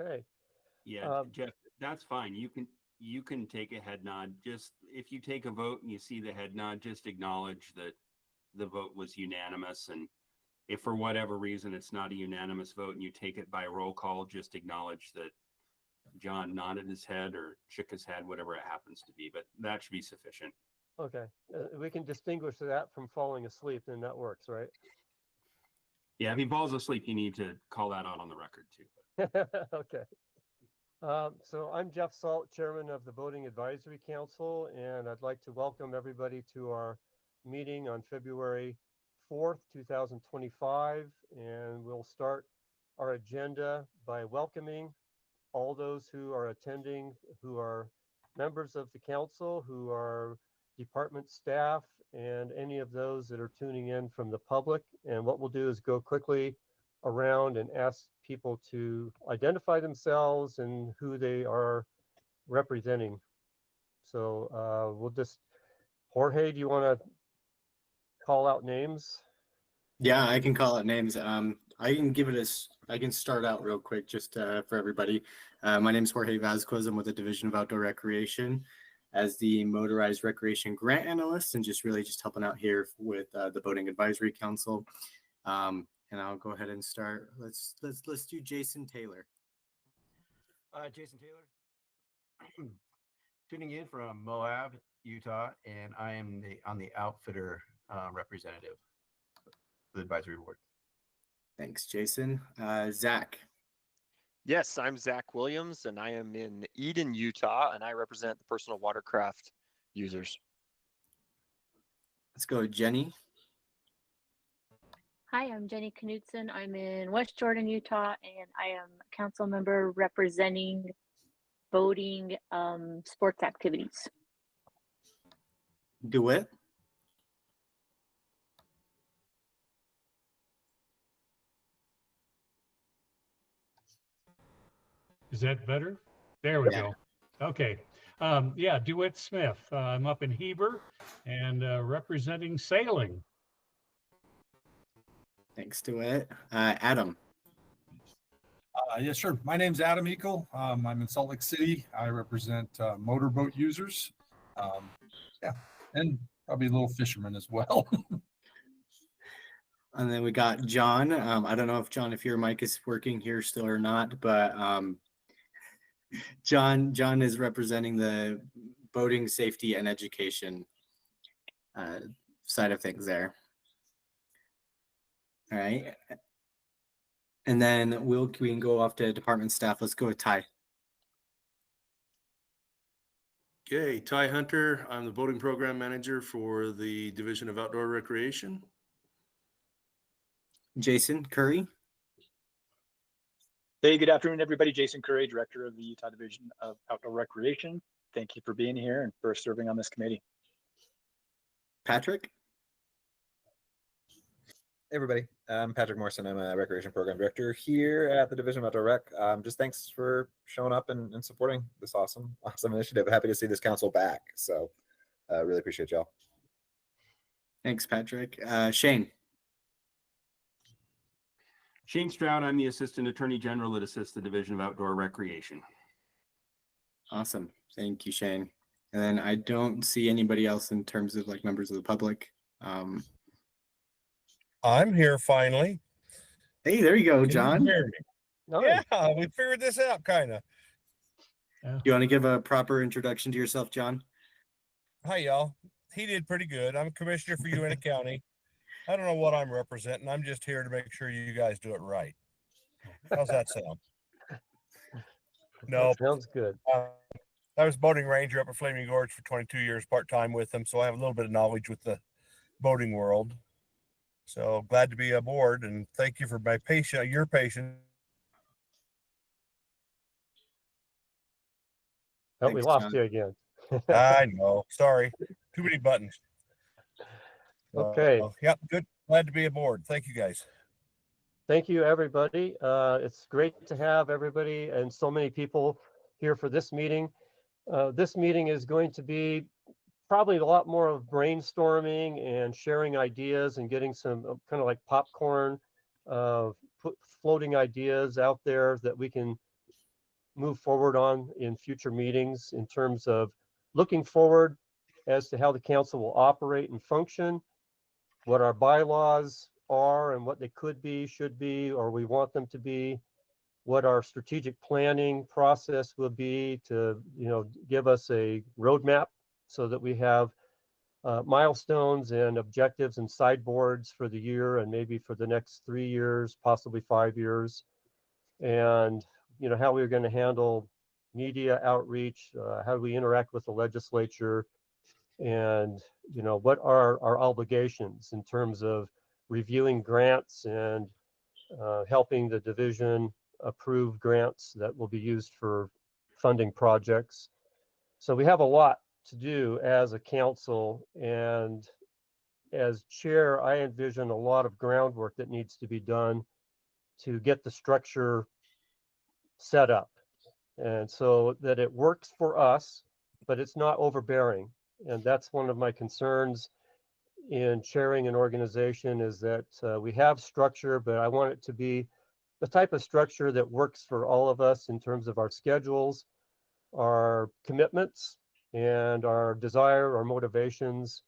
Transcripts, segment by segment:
Okay. Yeah, Jeff, that's fine. You can take a head nod. Just if you take a vote and you see the head nod, just acknowledge that the vote was unanimous. And if for whatever reason it's not a unanimous vote and you take it by roll call, just acknowledge that John nodded his head or shook his head, whatever it happens to be. But that should be sufficient. Okay. We can distinguish that from falling asleep, then that works, right? Yeah, if he falls asleep, you need to call that out on the record too. Okay. So I'm Jeff Salt, Chairman of the Voting Advisory Council, and I'd like to welcome everybody to our meeting on February 4th, 2025. And we'll start our agenda by welcoming all those who are attending, who are members of the council, who are department staff, and any of those that are tuning in from the public. And what we'll do is go quickly around and ask people to identify themselves and who they are representing. So we'll just, Jorge, do you want to call out names? Yeah, I can call out names. I can give it I can start out real quick just for everybody. My name is Jorge Vasquez. I'm with the Division of Outdoor Recreation as the Motorized Recreation Grant Analyst, and just helping out here with the Boating Advisory Council. And I'll go ahead and start. Let's do Jason Taylor. Jason Taylor, tuning in from Moab, Utah, and I am on the outfitter representative of the advisory board. Thanks, Jason. Zach. Yes, I'm Zach Williams, and I am in Eden, Utah, and I represent the personal watercraft users. Let's go, Jenny. Hi, I'm Jenny Knudsen. I'm in West Jordan, Utah, and I am a council member representing boating sports activities. DeWitt. Is that better? There we go. Okay. Yeah, DeWitt Smith. I'm up in Heber and representing sailing. Thanks, DeWitt. Adam. Yes, sure. My name's Adam Eagle. I'm in Salt Lake City. I represent motorboat users. Yeah, and probably a little fisherman as well. And then we got John. I don't know if John, if your mic is working here still or not, but John is representing the boating safety and education side of things there. All right. And then we can go off to department staff. Let's go with Ty. Okay, Ty Hunter. I'm the boating program manager for the Division of Outdoor Recreation. Jason Curry. Hey, good afternoon, everybody. Jason Curry, Director of the Utah Division of Outdoor Recreation. Thank you for being here and for serving on this committee. Patrick. Hey everybody, I'm Patrick Morrison. I'm a Recreation Program Director here at the Division of Outdoor Rec. Just thanks for showing up and supporting this awesome initiative. Happy to see this council back. So really appreciate y'all. Thanks, Patrick. Shane. Shane Stroud, I'm the Assistant Attorney General that assists the Division of Outdoor Recreation. Awesome. Thank you, Shane. And then I don't see anybody else in terms of like members of the public. I'm here finally. Hey, there you go, John. Yeah, we figured this out kind of. You want to give a proper introduction to yourself, John? Hi, y'all. He did pretty good. I'm a commissioner for Uena County. I don't know what I'm representing. I'm just here to make sure you guys do it right. How's that sound? No, sounds good. I was boating ranger up at Flaming Gorge for 22 years, part-time with them, so I have a little bit of knowledge with the boating world. So glad to be aboard, and thank you for your patience. Oh, we lost you again. I know. Sorry. Too many buttons. Okay. Yep. Good. Glad to be aboard. Thank you, guys. Thank you, everybody. It's great to have everybody and so many people here for this meeting. This meeting is going to be probably a lot more of brainstorming and sharing ideas and getting some kind of like popcorn, floating ideas out there that we can move forward on in future meetings in terms of looking forward as to how the council will operate and function, what our bylaws are and what they could be, should be, or we want them to be, what our strategic planning process will be to, give us a roadmap so that we have milestones and objectives and sideboards for the year and maybe for the next 3 years, possibly 5 years. And, how we're going to handle media outreach, how do we interact with the legislature, and, what are our obligations in terms of reviewing grants and helping the division approve grants that will be used for funding projects. So we have a lot to do as a council, and as chair, I envision a lot of groundwork that needs to be done to get the structure set up, and so that it works for us, but it's not overbearing. And that's one of my concerns in chairing an organization, is that we have structure, but I want it to be the type of structure that works for all of us in terms of our schedules, our commitments, and our desire or motivations.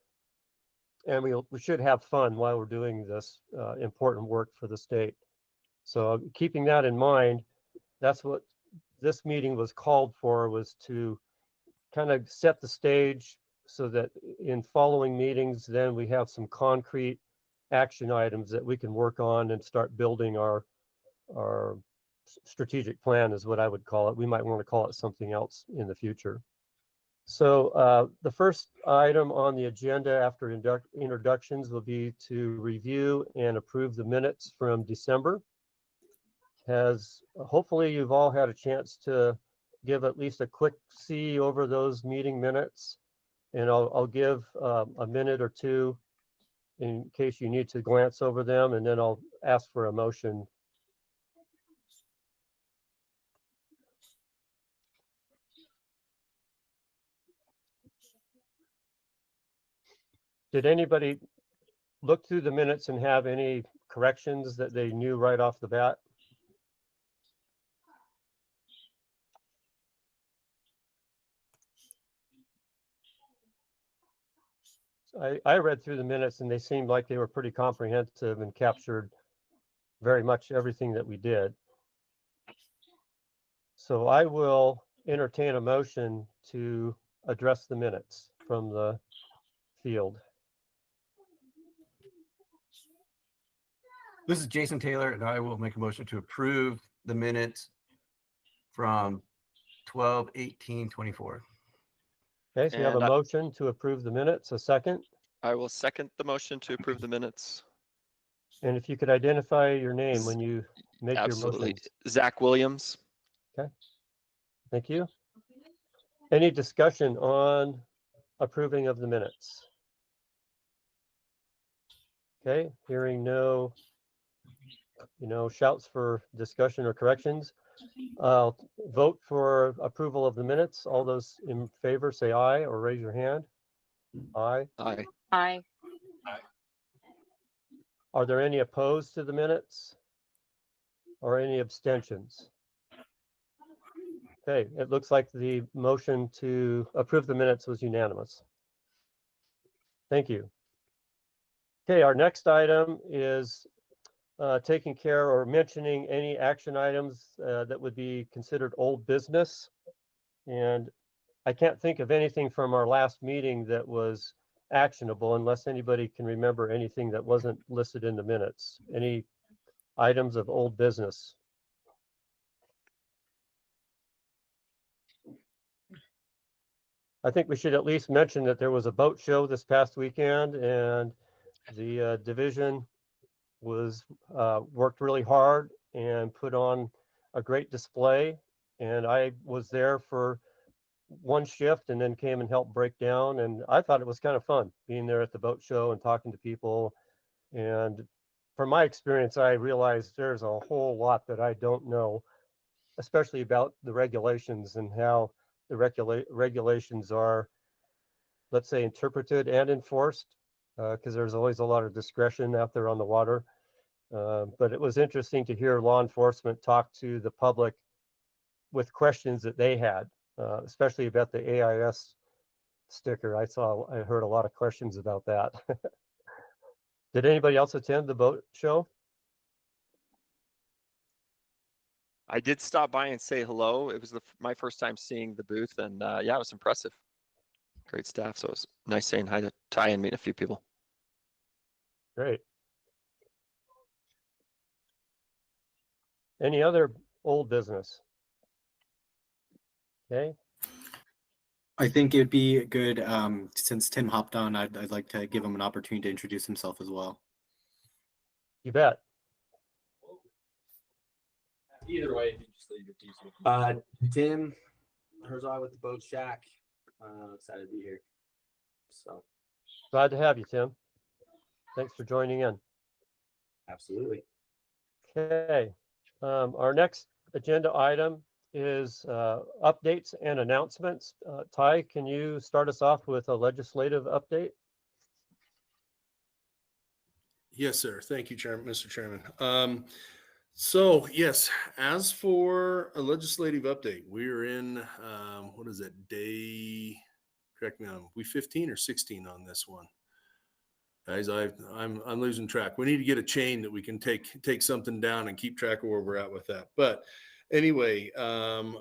And we should have fun while we're doing this important work for the state. So keeping that in mind, that's what this meeting was called for, was to kind of set the stage so that in following meetings, then we have some concrete action items that we can work on and start building our strategic plan, is what I would call it. We might want to call it something else in the future. So the first item on the agenda after introductions will be to review and approve the minutes from December. Hopefully you've all had a chance to give at least a quick see over those meeting minutes, and I'll give a minute or two in case you need to glance over them, and then I'll ask for a motion. Did anybody look through the minutes and have any corrections that they knew right off the bat? I read through the minutes and they seemed like they were pretty comprehensive and captured very much everything that we did. So I will entertain a motion to address the minutes from the field. This is Jason Taylor, and I will make a motion to approve the minutes from 12/18/24. Okay, so you have a And motion to approve the minutes, a second? I will second the motion to approve the minutes. And if you could identify your name when you make Absolutely. your motions. Zach Williams. Thank you. Any discussion on approving of the minutes? Okay, hearing no, shouts for discussion or corrections. I'll vote for approval of the minutes. All those in favor say aye or raise your hand. Aye. Aye. Aye. Are there any opposed to the minutes or any abstentions? Okay, it looks like the motion to approve the minutes was unanimous. Thank you. Okay, our next item is taking care or mentioning any action items that would be considered old business. And I can't think of anything from our last meeting that was actionable, unless anybody can remember anything that wasn't listed in the minutes. Any items of old business? I think we should at least mention that there was a boat show this past weekend, and the division was worked really hard and put on a great display. And I was there for one shift and then came and helped break down. And I thought it was kind of fun being there at the boat show and talking to people. And from my experience, I realized there's a whole lot that I don't know, especially about the regulations and how the regulations are, let's say, interpreted and enforced, because there's always a lot of discretion out there on the water. But it was interesting to hear law enforcement talk to the public with questions that they had, especially about the AIS sticker. I heard a lot of questions about that. Did anybody else attend the boat show? I did stop by and say hello. It was my first time seeing the booth, and yeah, it was impressive. Great staff, so it was nice saying hi to Ty and meeting a few people. Great. Any other old business? Okay. I think it'd be good, since Tim hopped on, I'd like to give him an opportunity to introduce himself as well. You bet. Either way, you just leave it Tim Herzog with the Boat Shack. Excited to be here. So Glad to have you, Tim. Thanks for joining in. absolutely. Okay. Our next agenda item is updates and announcements. Ty, can you start us off with a legislative update? Yes, sir. Thank you, Mr. Chairman. So yes, as for a legislative update, we are in, what is it, day, correct me, we 15 or 16 on this one? Guys, I'm losing track. We need to get a chain that we can take something down and keep track of where we're at with that. But anyway,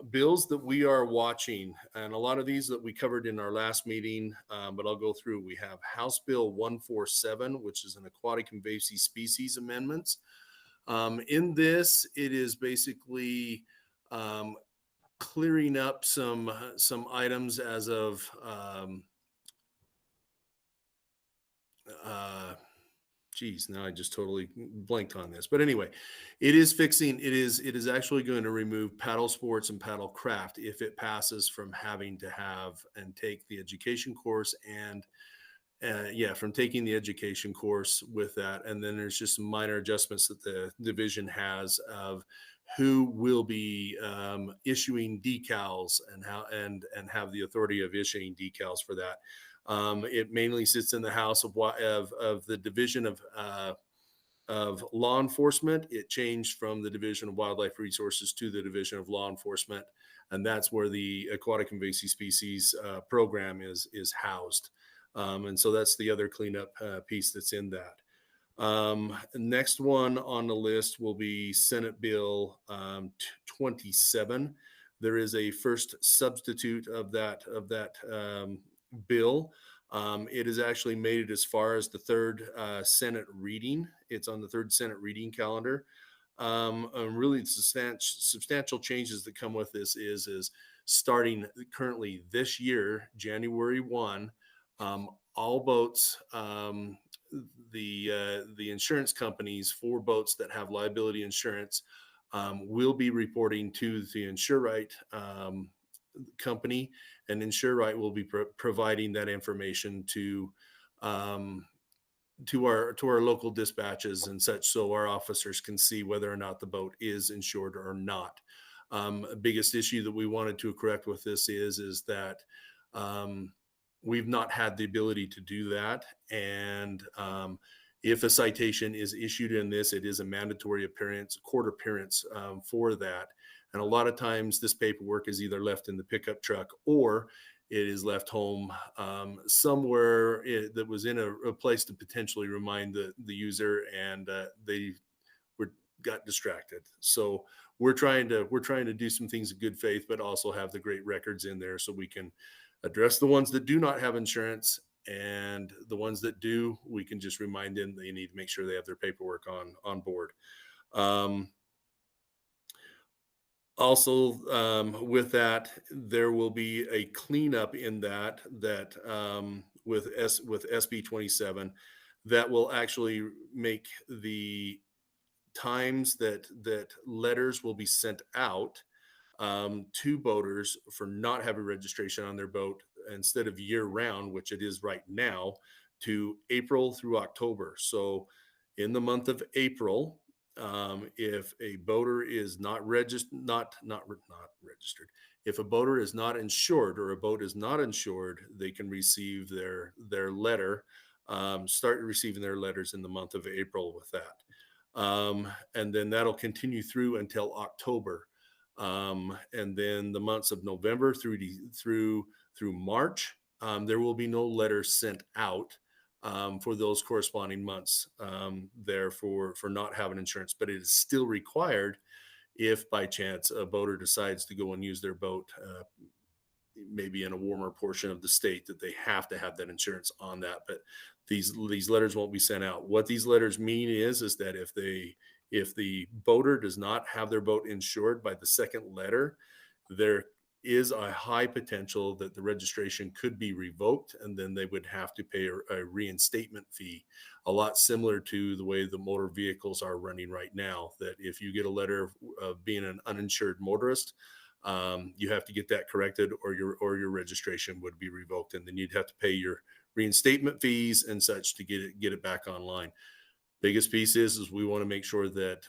bills that we are watching, and a lot of these that we covered in our last meeting, but I'll go through. We have House Bill 147, which is an aquatic invasive species amendments. In this, it is basically clearing up some items as of geez, now I just totally blanked on this. But anyway, it is actually going to remove paddle sports and paddle craft if it passes from having to have and take the education course and from taking the education course with that. And then there's just some minor adjustments that the division has of who will be issuing decals and how and have the authority of issuing decals for that. It mainly sits in the House of the Division of Law Enforcement. It changed from the Division of Wildlife Resources to the Division of Law Enforcement, and that's where the Aquatic Invasive Species program is housed. And so that's the other cleanup piece that's in that. Next one on the list will be Senate Bill 27. There is a first substitute of that bill. It has actually made it as far as the third Senate reading. It's on the third Senate reading calendar. Really substantial changes that come with this is starting currently this year, January 1, all boats, the insurance companies for boats that have liability insurance will be reporting to the InsureRight company, and InsureRight will be providing that information to our local dispatches and such, so our officers can see whether or not the boat is insured or not. Biggest issue that we wanted to correct with this is that we've not had the ability to do that, and if a citation is issued in this, it is a mandatory court appearance for that. And a lot of times this paperwork is either left in the pickup truck or it is left home somewhere that was in a place to potentially remind the user, and they got distracted. So we're trying to do some things in good faith, but also have the great records in there so we can address the ones that do not have insurance, and the ones that do, we can just remind them they need to make sure they have their paperwork on board. Also, with that, there will be a cleanup in that with SB 27 that will actually make the times that letters will be sent out to boaters for not having registration on their boat, instead of year round, which it is right now, to April through October. So in the month of April, if a boater is not registered, if a boater is not insured or a boat is not insured, they can receive their letter, start receiving their letters in the month of April with that. And then that'll continue through until October. And then the months of November through March, there will be no letters sent out for those corresponding months there for not having insurance, but it is still required if by chance a boater decides to go and use their boat, maybe in a warmer portion of the state, that they have to have that insurance on that. But these letters won't be sent out. What these letters mean is that if the boater does not have their boat insured by the second letter, there is a high potential that the registration could be revoked, and then they would have to pay a reinstatement fee, a lot similar to the way the motor vehicles are running right now, that if you get a letter of being an uninsured motorist, you have to get that corrected, or your registration would be revoked, and then you'd have to pay your reinstatement fees and such to get it back online. Biggest piece is we want to make sure that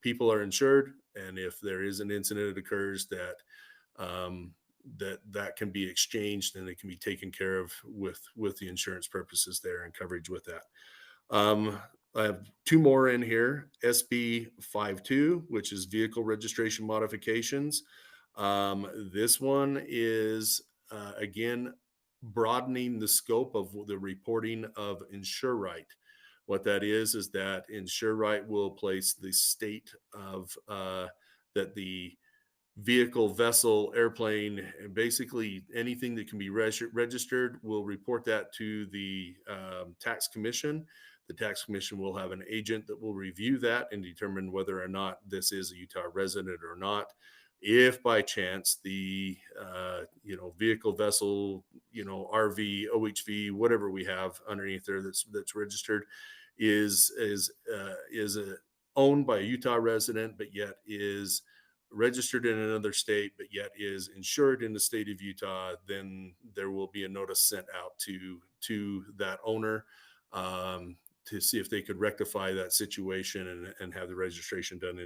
people are insured, and if there is an incident that occurs, that that can be exchanged and it can be taken care of with the insurance purposes there and coverage with that. I have two more in here. SB 52, which is vehicle registration modifications. This one is again broadening the scope of the reporting of InsureRight. What that is that InsureRight will place the state of that the vehicle, vessel, airplane, and basically anything that can be registered will report that to the tax commission. The tax commission will have an agent that will review that and determine whether or not this is a Utah resident or not. If by chance the vehicle, vessel, RV, OHV, whatever we have underneath there that's registered is owned by a Utah resident, but yet is registered in another state, but yet is insured in the state of Utah, then there will be a notice sent out to that owner to see if they could rectify that situation and have the registration done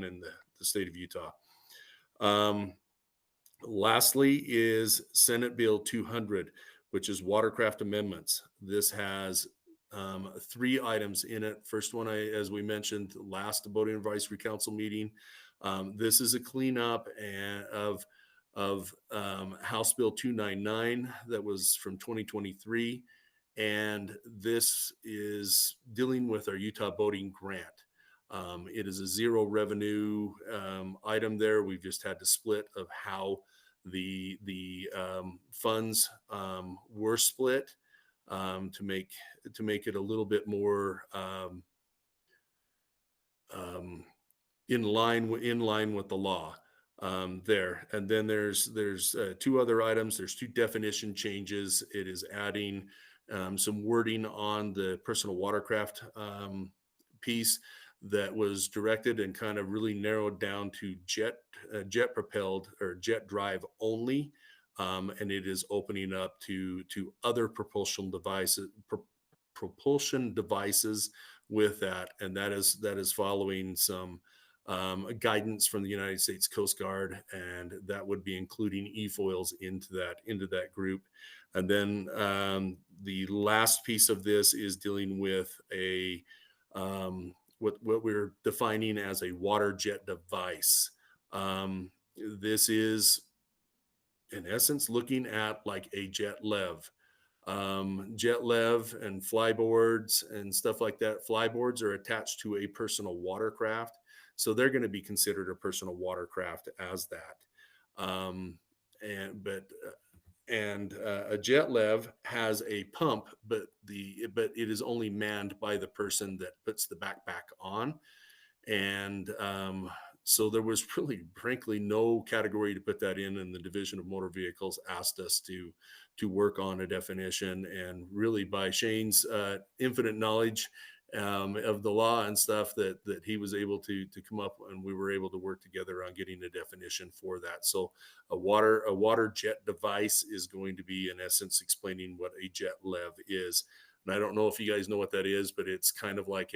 in the state of Utah. Lastly is Senate Bill 200, which is watercraft amendments. This has 3 items in it. First one, as we mentioned, last Boating Advisory Council meeting. This is a cleanup of House Bill 299 that was from 2023. And this is dealing with our Utah Boating Grant. It is a zero revenue item there. We've just had to split of how the funds were split to make it a little bit more in line with the law there. And then there's 2 other items. There's 2 definition changes. It is adding some wording on the personal watercraft piece that was directed and kind of really narrowed down to jet propelled or jet drive only, and it is opening up to other propulsion devices with that, and that is following some guidance from the United States Coast Guard, and that would be including e-foils into that group. And then the last piece of this is dealing with a what we're defining as a water jet device. This is, in essence, looking at like a jet lev. Jet lev and flyboards and stuff like that. Flyboards are attached to a personal watercraft, so they're going to be considered a personal watercraft as that. And a jet lev has a pump, but it is only manned by the person that puts the backpack on. And so there was really, frankly, no category to put that in, and the Division of Motor Vehicles asked us to work on a definition. And really, by Shane's infinite knowledge of the law and stuff, that he was able to come up, and we were able to work together on getting a definition for that. So a water jet device is going to be, in essence, explaining what a jet lev is. And I don't know if you guys know what that is, but it's kind of like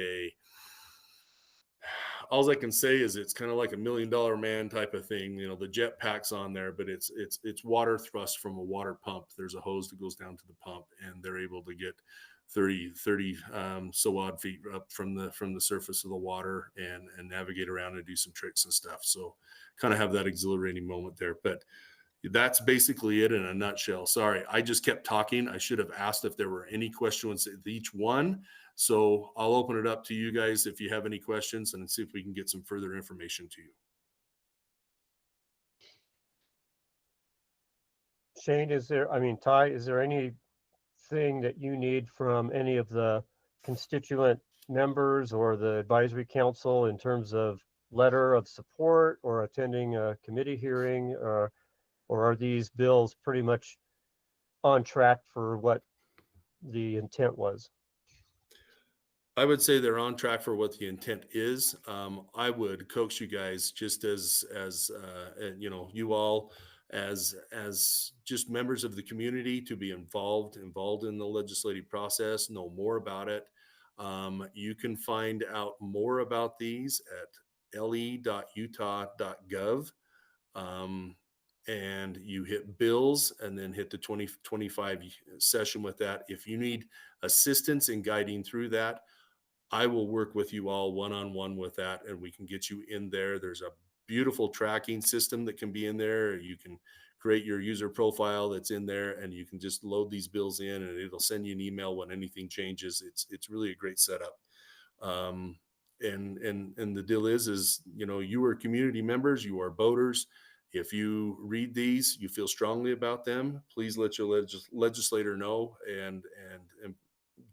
all I can say is it's kind of like $1 million man type of thing. The jet pack's on there, but it's water thrust from a water pump. There's a hose that goes down to the pump, and they're able to get 30 so odd feet up from the surface of the water and navigate around and do some tricks and stuff. So kind of have that exhilarating moment there. But that's basically it in a nutshell. Sorry, I just kept talking. I should have asked if there were any questions at each one. So I'll open it up to you guys if you have any questions and see if we can get some further information to you. Shane, Ty, is there anything that you need from any of the constituent members or the advisory council in terms of letter of support or attending a committee hearing, or are these bills pretty much on track for what the intent was? I would say they're on track for what the intent is. I would coax you guys just as you all as just members of the community to be involved in the legislative process, know more about it. You can find out more about these at le.utah.gov. And you hit bills and then hit the 2025 session with that. If you need assistance in guiding through that, I will work with you all one-on-one with that, and we can get you in there. There's a beautiful tracking system that can be in there. You can create your user profile that's in there, and you can just load these bills in, and it'll send you an email when anything changes. It's really a great setup. And the deal is you are community members, you are voters. If you read these, you feel strongly about them, please let your legislator know and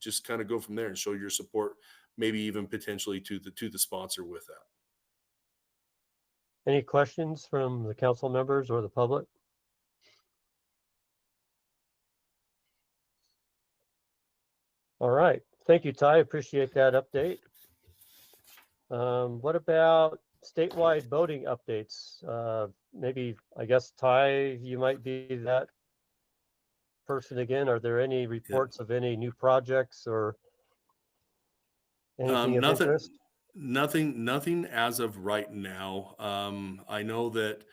just kind of go from there and show your support, maybe even potentially to the sponsor with that. Any questions from the council members or the public? All right. Thank you, Ty. Appreciate that update. What about statewide voting updates? Maybe, I guess, Ty, you might be that person again. Are there any reports of any new projects or anything of interest? Nothing as of right now. I know that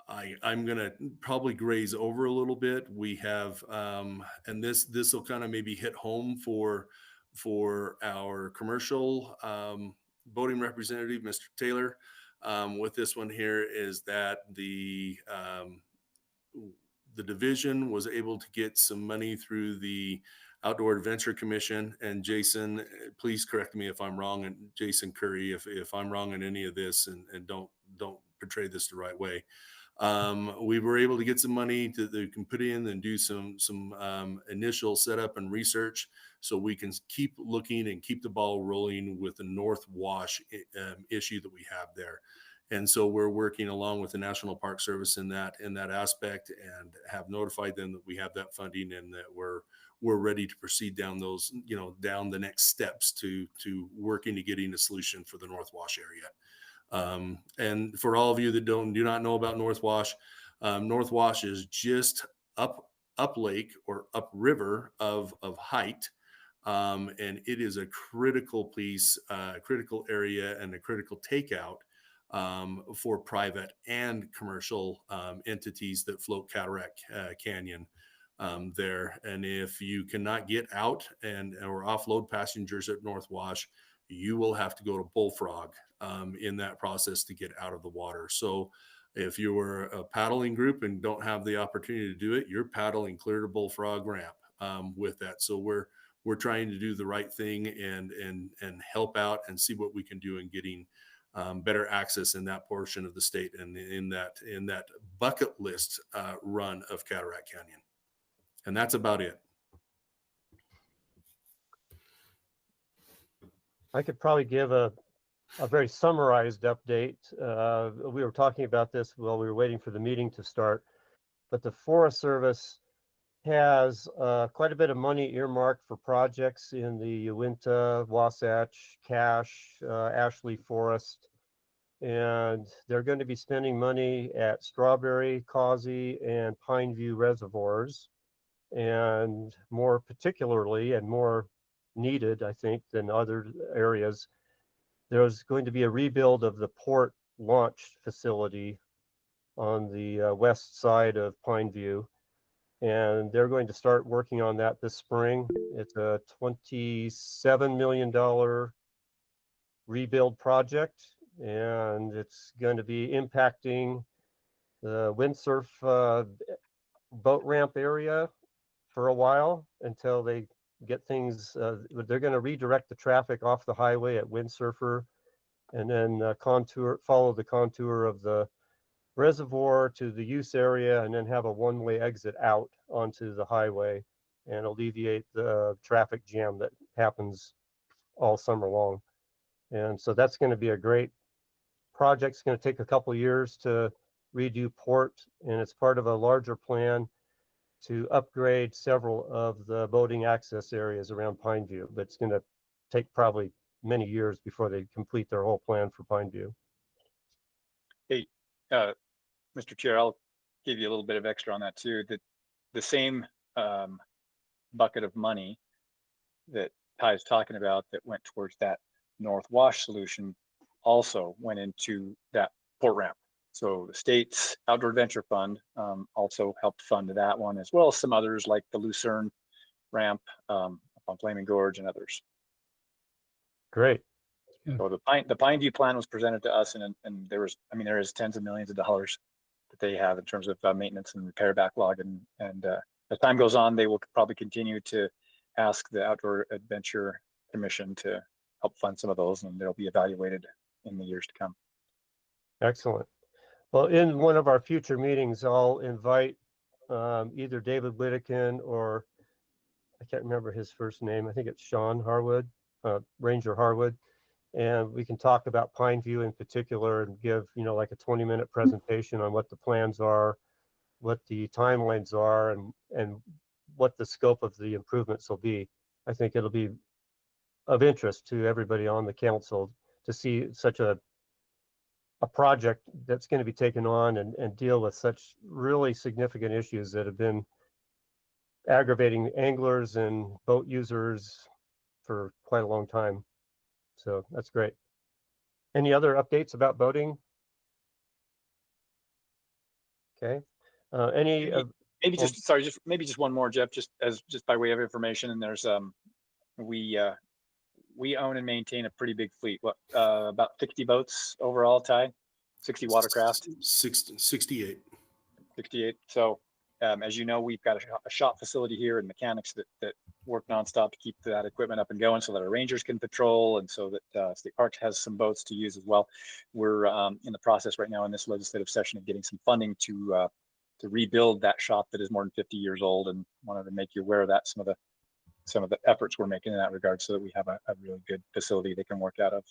I'm going to probably graze over a little bit. We have, and this will kind of maybe hit home for our commercial voting representative, Mr. Taylor. With this one here is that the division was able to get some money through the Outdoor Adventure Commission. And Jason, please correct me if I'm wrong, and Jason Curry, if I'm wrong in any of this, and don't portray this the right way. We were able to get some money that they can put in and do some initial setup and research, so we can keep looking and keep the ball rolling with the North Wash issue that we have there. And so we're working along with the National Park Service in that aspect, and have notified them that we have that funding and that we're ready to proceed down those, down the next steps to working to getting a solution for the North Wash area. And for all of you that do not know about North Wash, North Wash is just up lake or upriver of height. And it is a critical piece, critical area, and a critical takeout for private and commercial entities that float Cataract Canyon there. And if you cannot get out or offload passengers at North Wash, you will have to go to Bullfrog in that process to get out of the water. So if you were a paddling group and don't have the opportunity to do it, you're paddling clear to Bullfrog ramp with that. So we're trying to do the right thing and help out and see what we can do in getting better access in that portion of the state and in that bucket list run of Cataract Canyon. And that's about it. I could probably give a very summarized update. We were talking about this while we were waiting for the meeting to start, but the Forest Service has quite a bit of money earmarked for projects in the Uinta, Wasatch, Cache, Ashley Forest, and they're going to be spending money at Strawberry, Causey, and Pineview reservoirs, and more particularly and more needed, I think, than other areas, there's going to be a rebuild of the port launch facility on the west side of Pineview. and they're going to start working on that this spring. It's a $27 million rebuild project, and it's going to be impacting the windsurf boat ramp area for a while until they get things. They're going to redirect the traffic off the highway at Windsurfer, and then follow the contour of the reservoir to the use area, and then have a one-way exit out onto the highway and alleviate the traffic jam that happens all summer long. And so that's going to be a great project. It's going to take a couple years to redo Port, and it's part of a larger plan to upgrade several of the boating access areas around Pineview, but it's going to take probably many years before they complete their whole plan for Pineview. Hey, Mr. Chair, I'll give you a little bit of extra on that too. That the same bucket of money that Ty is talking about that went towards that North Wash solution also went into that port ramp. So the state's Outdoor Adventure Fund also helped fund that one, as well as some others like the Lucerne ramp up on Flaming Gorge and others. Great. So the Pineview plan was presented to us, and there is tens of millions of dollars that they have in terms of maintenance and repair backlog, and as time goes on, they will probably continue to ask the Outdoor Adventure Commission to help fund some of those, and they'll be evaluated in the years to come. Excellent. Well, in one of our future meetings, I'll invite either David Whittakin or I can't remember his first name. I think it's Sean Harwood, Ranger Harwood. And we can talk about Pineview in particular and give, like a 20-minute presentation on what the plans are, what the timelines are, and what the scope of the improvements will be. I think it'll be of interest to everybody on the council to see such a project that's going to be taken on and deal with such really significant issues that have been aggravating anglers and boat users for quite a long time. So that's great. Any other updates about boating? Okay. Maybe just one more, Jeff, just by way of information. And there's we own and maintain a pretty big fleet. About 60 boats overall, Ty? 60 watercraft? 68. 68. So as you know, we've got a shop facility here and mechanics that work nonstop to keep that equipment up and going so that our rangers can patrol, and so that State Parks has some boats to use as well. We're in the process right now in this legislative session of getting some funding to rebuild that shop that is more than 50 years old, and wanted to make you aware of that, some of the efforts we're making in that regard, so that we have a really good facility they can work out of.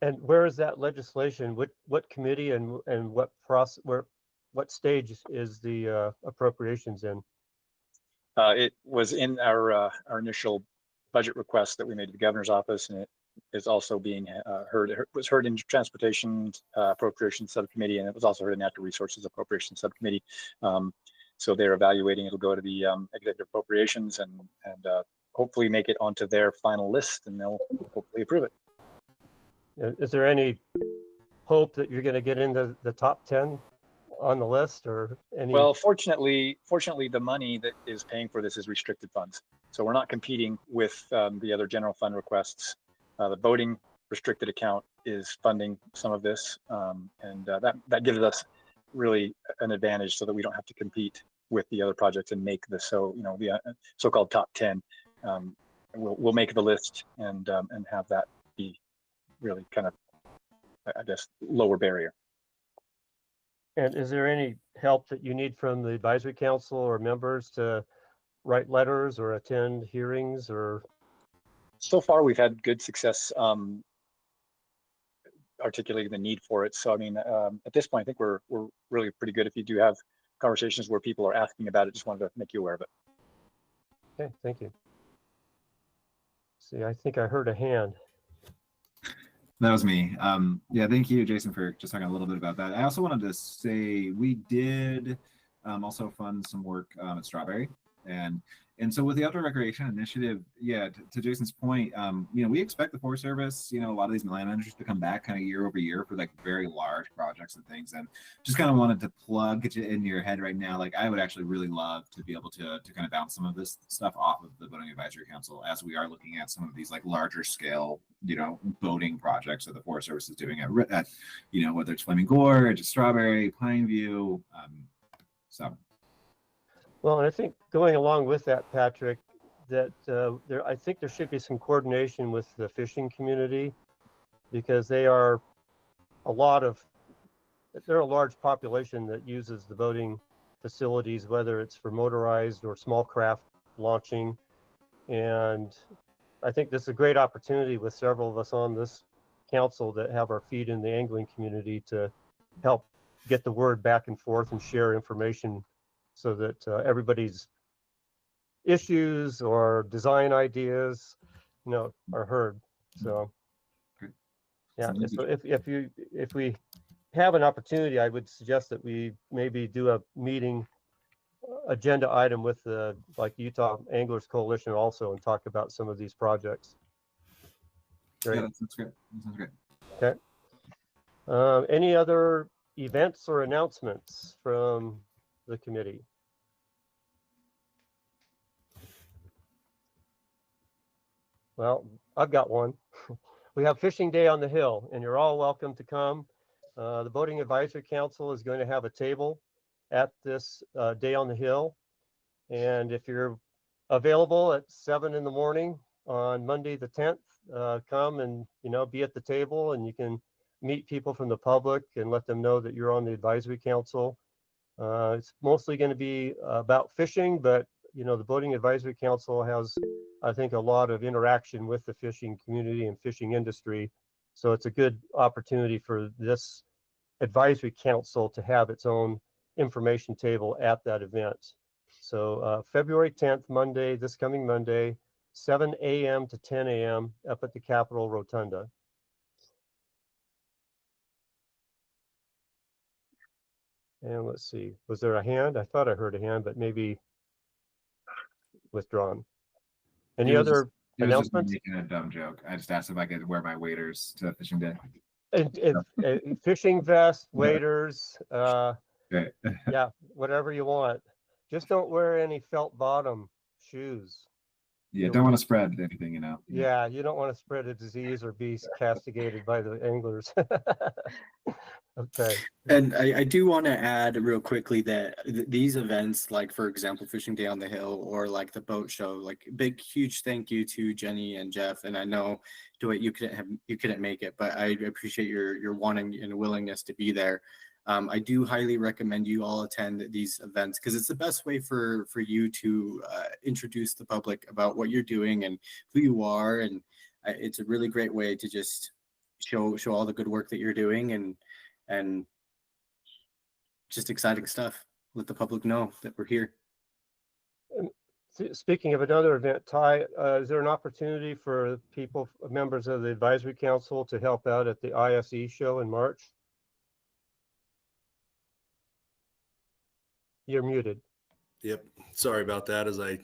And where is that legislation? What committee and what process? What stage is the appropriations in? It was in our initial budget request that we made to the governor's office, and it is also being heard. It was heard in Transportation Appropriations Subcommittee, and it was also heard in Natural Resources Appropriations Subcommittee. So they're evaluating. It'll go to the Executive Appropriations and hopefully make it onto their final list, and they'll hopefully approve it. Is there any hope that you're going to get into the top 10 on the list, or any? Well, fortunately, the money that is paying for this is restricted funds. So we're not competing with the other general fund requests. The boating restricted account is funding some of this, and that gives us really an advantage, so that we don't have to compete with the other projects and make the the so-called top 10. We'll make the list and have that be really kind of, I guess, lower barrier. And is there any help that you need from the advisory council or members to write letters or attend hearings? Or so far we've had good success articulating the need for it. So I mean, at this point, I think we're really pretty good. If you do have conversations where people are asking about it, just wanted to make you aware of it. Okay, thank you. See, I think I heard a hand. That was me. Yeah, thank you, Jason, for just talking a little bit about that. I also wanted to say we did also fund some work at Strawberry. And so with the outdoor recreation initiative, yeah, to Jason's point, we expect the Forest Service, a lot of these land managers to come back kind of year over year for like very large projects and things. And just kind of wanted to plug it in your head right now. Like I would actually really love to be able to kind of bounce some of this stuff off of the Boating Advisory Council as we are looking at some of these like larger scale, boating projects that the Forest Service is doing at whether it's Flaming Gorge, Strawberry, Pine View. So. Well, and I think going along with that, Patrick, that I think there should be some coordination with the fishing community because they're a large population that uses the boating facilities, whether it's for motorized or small craft launching. And I think this is a great opportunity with several of us on this council that have our feet in the angling community to help get the word back and forth and share information so that everybody's issues or design ideas, are heard. So, yeah. So if we have an opportunity, I would suggest that we maybe do a meeting agenda item with the Utah Anglers Coalition also and talk about some of these projects. Great. Yeah, that sounds great. That sounds great. Okay. Any other events or announcements from the committee? Well, I've got one. We have Fishing Day on the Hill, and you're all welcome to come. The Boating Advisory Council is going to have a table at this Day on the Hill. And if you're available at 7 in the morning on Monday the 10th, come and, be at the table, and you can meet people from the public and let them know that you're on the Advisory Council. It's mostly going to be about fishing, but the Boating Advisory Council has, I think, a lot of interaction with the fishing community and fishing industry. So it's a good opportunity for this advisory council to have its own information table at that event. So February 10th, Monday, this coming Monday, 7 a.m. to 10 a.m. up at the Capitol Rotunda. And let's see, was there a hand? I thought I heard a hand, but maybe withdrawn. Any other announcements? Making a dumb joke. I just asked if I could wear my waders to Fishing Day. And fishing vest, waders, Great. yeah, whatever you want. Just don't wear any felt bottom shoes. Yeah, don't want to spread anything, Yeah, you don't want to spread a disease or be castigated by the anglers. Okay. And I do want to add real quickly that these events, like for example, Fishing Day on the Hill or like the boat show, like big, huge thank you to Jenny and Jeff. And I know, Dwight, you couldn't make it, but I appreciate your wanting and willingness to be there. I do highly recommend you all attend these events because it's the best way for you to introduce the public about what you're doing and who you are. And it's a really great way to just show all the good work that you're doing and just exciting stuff. Let the public know that we're here. Speaking of another event, Ty, is there an opportunity for people, members of the advisory council, to help out at the ISE show in March? You're muted. Yep. Sorry about that as I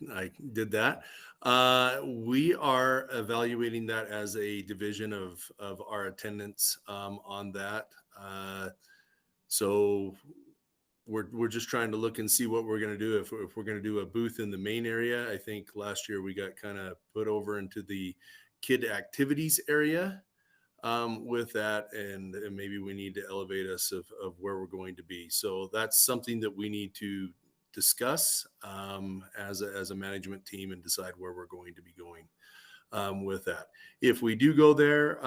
did that. We are evaluating that as a division of our attendance on that. So we're just trying to look and see what we're going to do. If we're going to do a booth in the main area, I think last year we got kind of put over into the kid activities area with that, and maybe we need to elevate us of where we're going to be. So that's something that we need to discuss as a management team and decide where we're going to be going with that. If we do go there,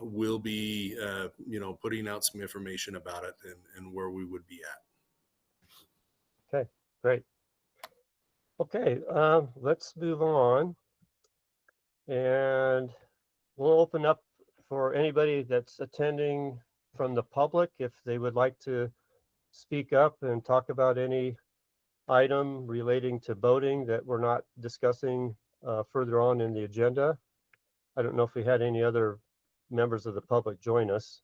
we'll be putting out some information about it and where we would be at. Okay, great. Okay, let's move on, and we'll open up for anybody that's attending from the public if they would like to speak up and talk about any item relating to boating that we're not discussing further on in the agenda. I don't know if we had any other members of the public join us.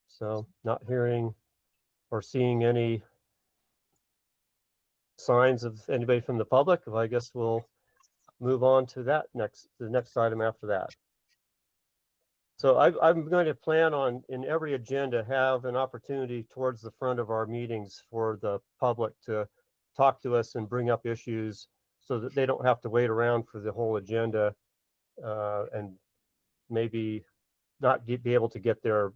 So not hearing or seeing any signs of anybody from the public, I guess we'll move on to the next item after that. So I'm going to plan on, in every agenda, have an opportunity towards the front of our meetings for the public to talk to us and bring up issues so that they don't have to wait around for the whole agenda and maybe not be able to get their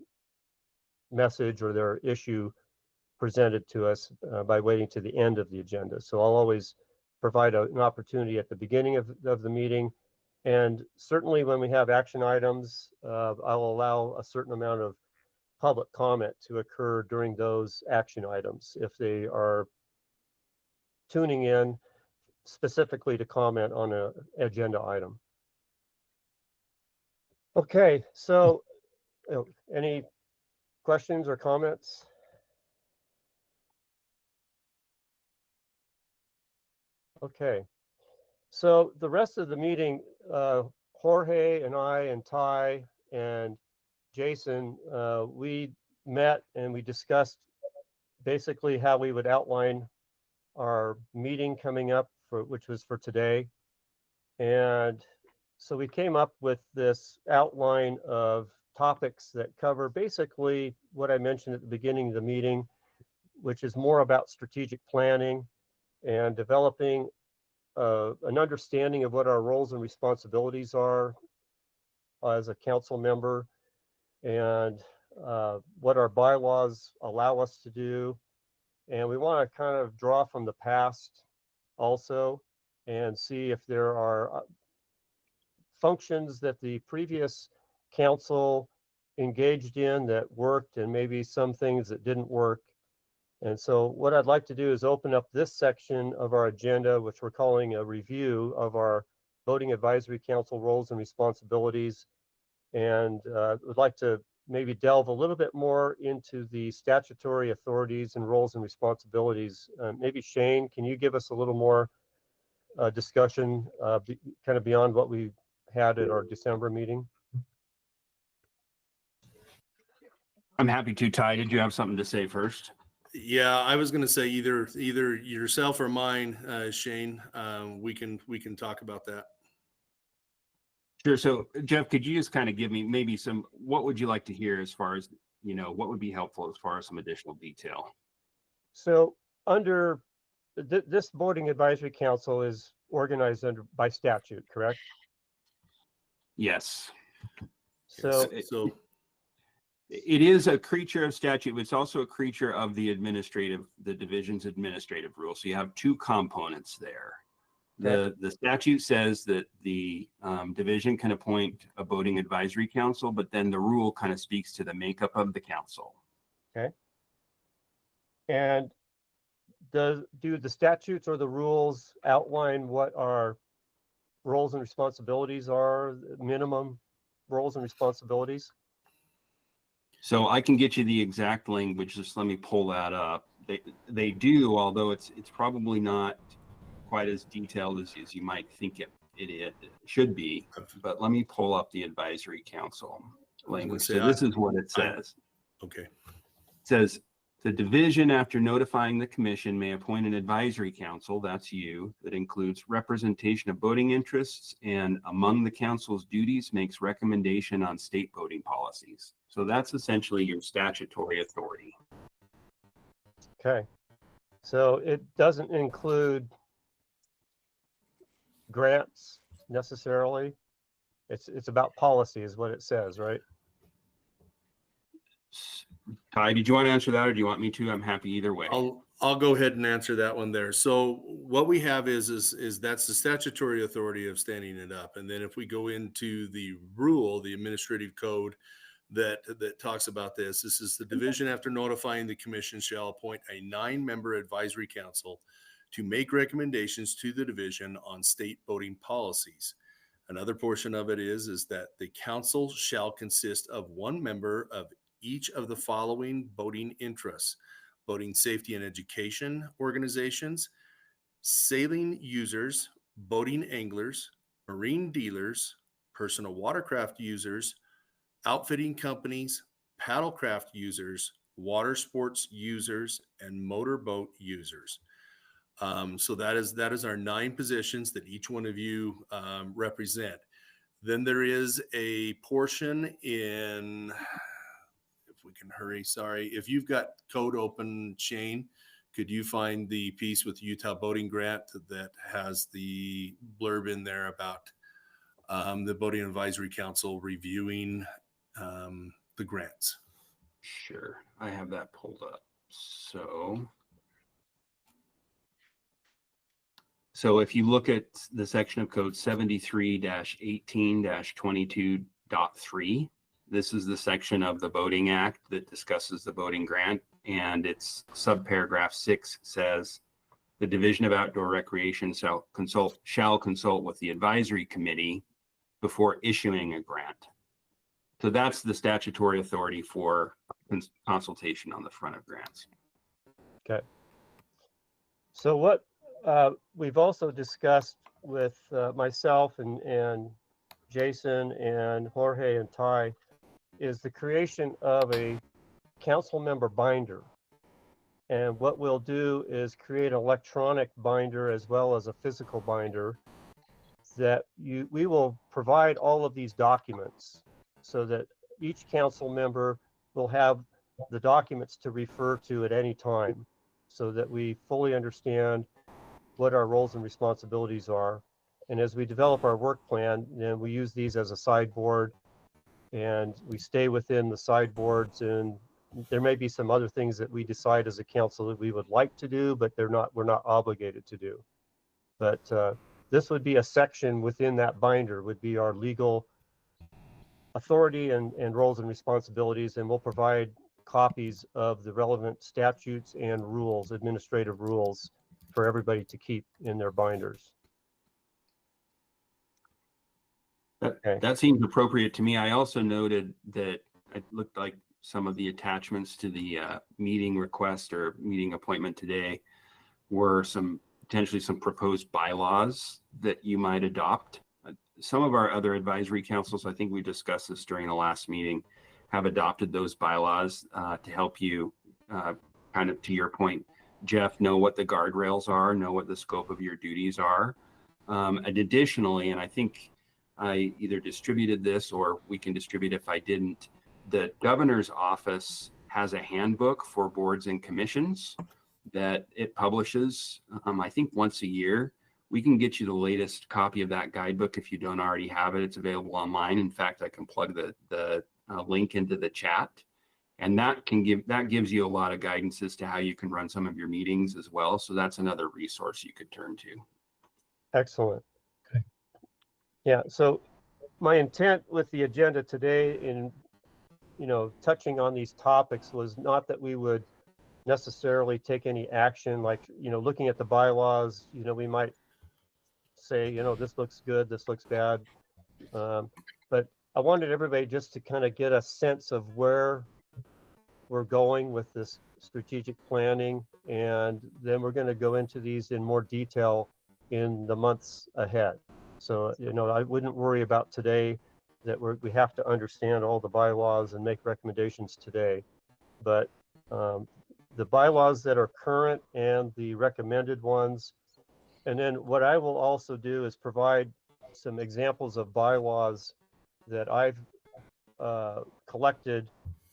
message or their issue presented to us by waiting to the end of the agenda. So I'll always provide an opportunity at the beginning of the meeting. And certainly when we have action items, I'll allow a certain amount of public comment to occur during those action items if they are tuning in specifically to comment on an agenda item. Okay, so any questions or comments? Okay, so the rest of the meeting, Jorge and I and Ty and Jason, we met and we discussed basically how we would outline our meeting coming up, which was for today. And so we came up with this outline of topics that cover basically what I mentioned at the beginning of the meeting, which is more about strategic planning and developing an understanding of what our roles and responsibilities are as a council member and what our bylaws allow us to do. And we want to kind of draw from the past also and see if there are functions that the previous council engaged in that worked and maybe some things that didn't work. And so what I'd like to do is open up this section of our agenda, which we're calling a review of our Voting Advisory Council roles and responsibilities. And would like to maybe delve a little bit more into the statutory authorities and roles and responsibilities. Maybe Shane, can you give us a little more discussion kind of beyond what we had at our December meeting? I'm happy to. Ty, did you have something to say first? Yeah, I was going to say either yourself or mine, Shane. We can talk about that. Sure. So Jeff, could you just kind of give me maybe what would you like to hear as far as, what would be helpful as far as some additional detail? So under this Voting Advisory Council is organized by statute, correct? Yes. So it is a creature of statute, but it's also a creature of the division's administrative rule. So you have two components there. Okay. The statute says that the division can appoint a voting advisory council, but then the rule kind of speaks to the makeup of the council. Okay. And do the statutes or the rules outline what our roles and responsibilities are, minimum roles and responsibilities? So I can get you the exact language. Just let me pull that up. They do, although it's probably not quite as detailed as you might think it should be. But let me pull up the advisory council language. So this is what it says. Okay. It says the division, after notifying the commission, may appoint an advisory council, that's you, that includes representation of voting interests and among the council's duties makes recommendation on state voting policies. So that's essentially your statutory authority. Okay. So it doesn't include grants necessarily. It's about policy is what it says, right? Ty, did you want to answer that or do you want me to? I'm happy either way. I'll go ahead and answer that one there. So what we have is that's the statutory authority of standing it up. And then if we go into the rule, the administrative code that talks about this is the division, after notifying the commission, shall appoint a 9-member advisory council to make recommendations to the division on state voting policies. Another portion of it is that the council shall consist of 1 member of each of the following voting interests: voting safety and education organizations, sailing users, boating anglers, marine dealers, personal watercraft users, outfitting companies, paddlecraft users, water sports users, and motorboat users. So that is our 9 positions that each one of you represent. Then there is a portion in, if we can hurry, sorry, if you've got code open, Shane, could you find the piece with Utah Boating Grant that has the blurb in there about the Boating Advisory Council reviewing the grants? Sure, I have that pulled up. So if you look at the section of code 73-18-22.3, this is the section of the Boating Act that discusses the boating grant, and its subparagraph 6 says the Division of Outdoor Recreation shall consult with the advisory committee before issuing a grant. So that's the statutory authority for consultation on the front of grants. Okay. So what we've also discussed with myself and Jason and Jorge and Ty is the creation of a council member binder. And what we'll do is create an electronic binder as well as a physical binder that we will provide all of these documents so that each council member will have the documents to refer to at any time so that we fully understand what our roles and responsibilities are. And as we develop our work plan, then we use these as a sideboard and we stay within the sideboards, and there may be some other things that we decide as a council that we would like to do, but we're not obligated to do. But this would be a section within that binder would be our legal authority and roles and responsibilities, and we'll provide copies of the relevant statutes and rules, administrative rules, for everybody to keep in their binders. That seems appropriate to me. I also noted that it looked like some of the attachments to the meeting request or meeting appointment today were potentially some proposed bylaws that you might adopt. Some of our other advisory councils, I think we discussed this during the last meeting, have adopted those bylaws to help you kind of, to your point, Jeff, know what the guardrails are, know what the scope of your duties are. And additionally, and I think I either distributed this or we can distribute if I didn't, the governor's office has a handbook for boards and commissions that it publishes, I think once a year. We can get you the latest copy of that guidebook if you don't already have it. It's available online. In fact, I can plug the link into the chat, and that gives you a lot of guidance as to how you can run some of your meetings as well. So that's another resource you could turn to. Excellent. Okay. Yeah. So my intent with the agenda today in touching on these topics was not that we would necessarily take any action, like looking at the bylaws. We might say this looks good, this looks bad, but I wanted everybody just to kind of get a sense of where we're going with this strategic planning, and then we're going to go into these in more detail in the months ahead. So I wouldn't worry about today that we have to understand all the bylaws and make recommendations today, but the bylaws that are current and the recommended ones. And then what I will also do is provide some examples of bylaws that I've collected,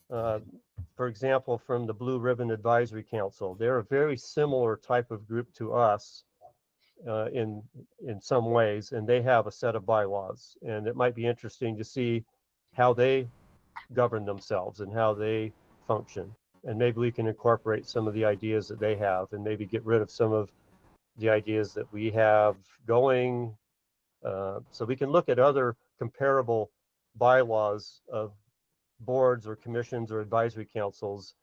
for example, from the Blue Ribbon Advisory Council. They're a very similar type of group to us in some ways, and they have a set of bylaws. And it might be interesting to see how they govern themselves and how they function. And maybe we can incorporate some of the ideas that they have and maybe get rid of some of the ideas that we have going. So we can look at other comparable bylaws of boards or commissions or advisory councils.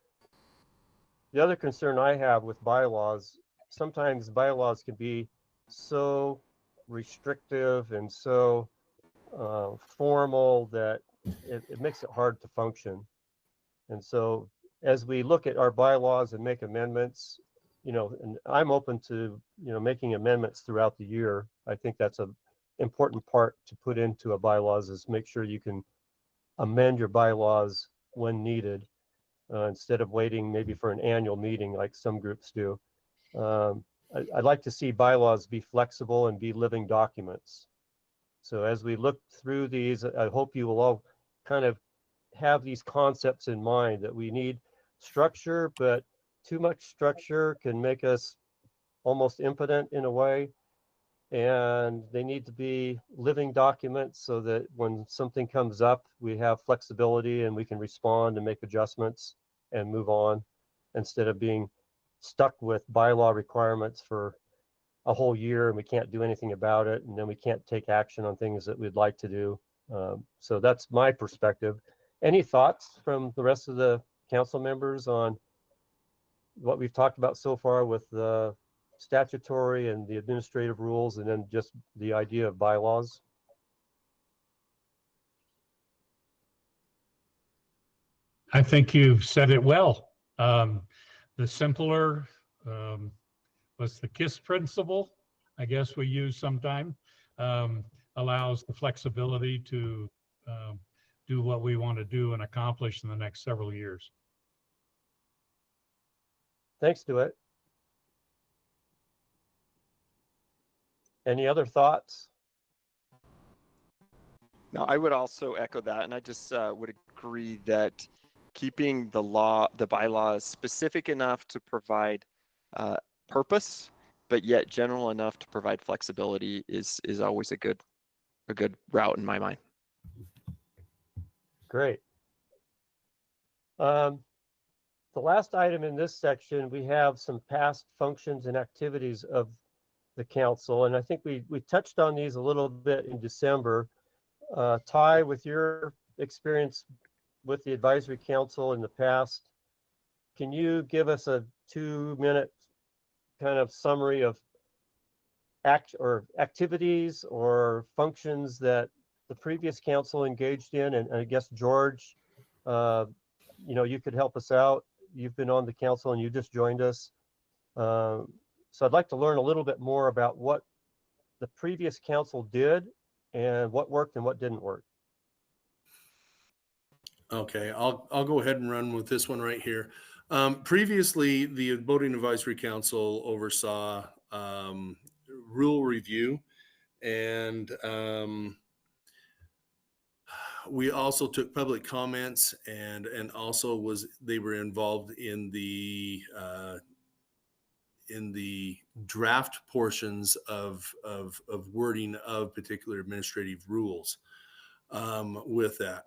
The other concern I have with bylaws, sometimes bylaws can be so restrictive and so formal that it makes it hard to function. And so as we look at our bylaws and make amendments, and I'm open to, making amendments throughout the year. I think that's an important part to put into a bylaws, is make sure you can amend your bylaws when needed. instead of waiting maybe for an annual meeting like some groups do. I'd like to see bylaws be flexible and be living documents. So as we look through these, I hope you will all kind of have these concepts in mind that we need structure, but too much structure can make us almost impotent in a way. And they need to be living documents so that when something comes up, we have flexibility and we can respond and make adjustments and move on instead of being stuck with bylaw requirements for a whole year and we can't do anything about it. And then we can't take action on things that we'd like to do. So that's my perspective. Any thoughts from the rest of the council members on what we've talked about so far with the statutory and the administrative rules, and then just the idea of bylaws? I think you've said it well. The simpler was the KISS principle, I guess we use sometime, allows the flexibility to do what we want to do and accomplish in the next several years. Thanks, DeWitt. Any other thoughts? No, I would also echo that, and I just would agree that keeping the bylaws specific enough to provide purpose, but yet general enough to provide flexibility is always a good route in my mind. Great. The last item in this section, we have some past functions and activities of the council, and I think we touched on these a little bit in December. Ty, with your experience with the advisory council in the past, can you give us a 2-minute kind of summary of activities or functions that the previous council engaged in? And I guess George, you could help us out. You've been on the council and you just joined us. So I'd like to learn a little bit more about what the previous council did and what worked and what didn't work. Okay, I'll go ahead and run with this one right here. Previously, the Voting Advisory Council oversaw rule review, and we also took public comments, and also they were involved in the draft portions of wording of particular administrative rules. With that,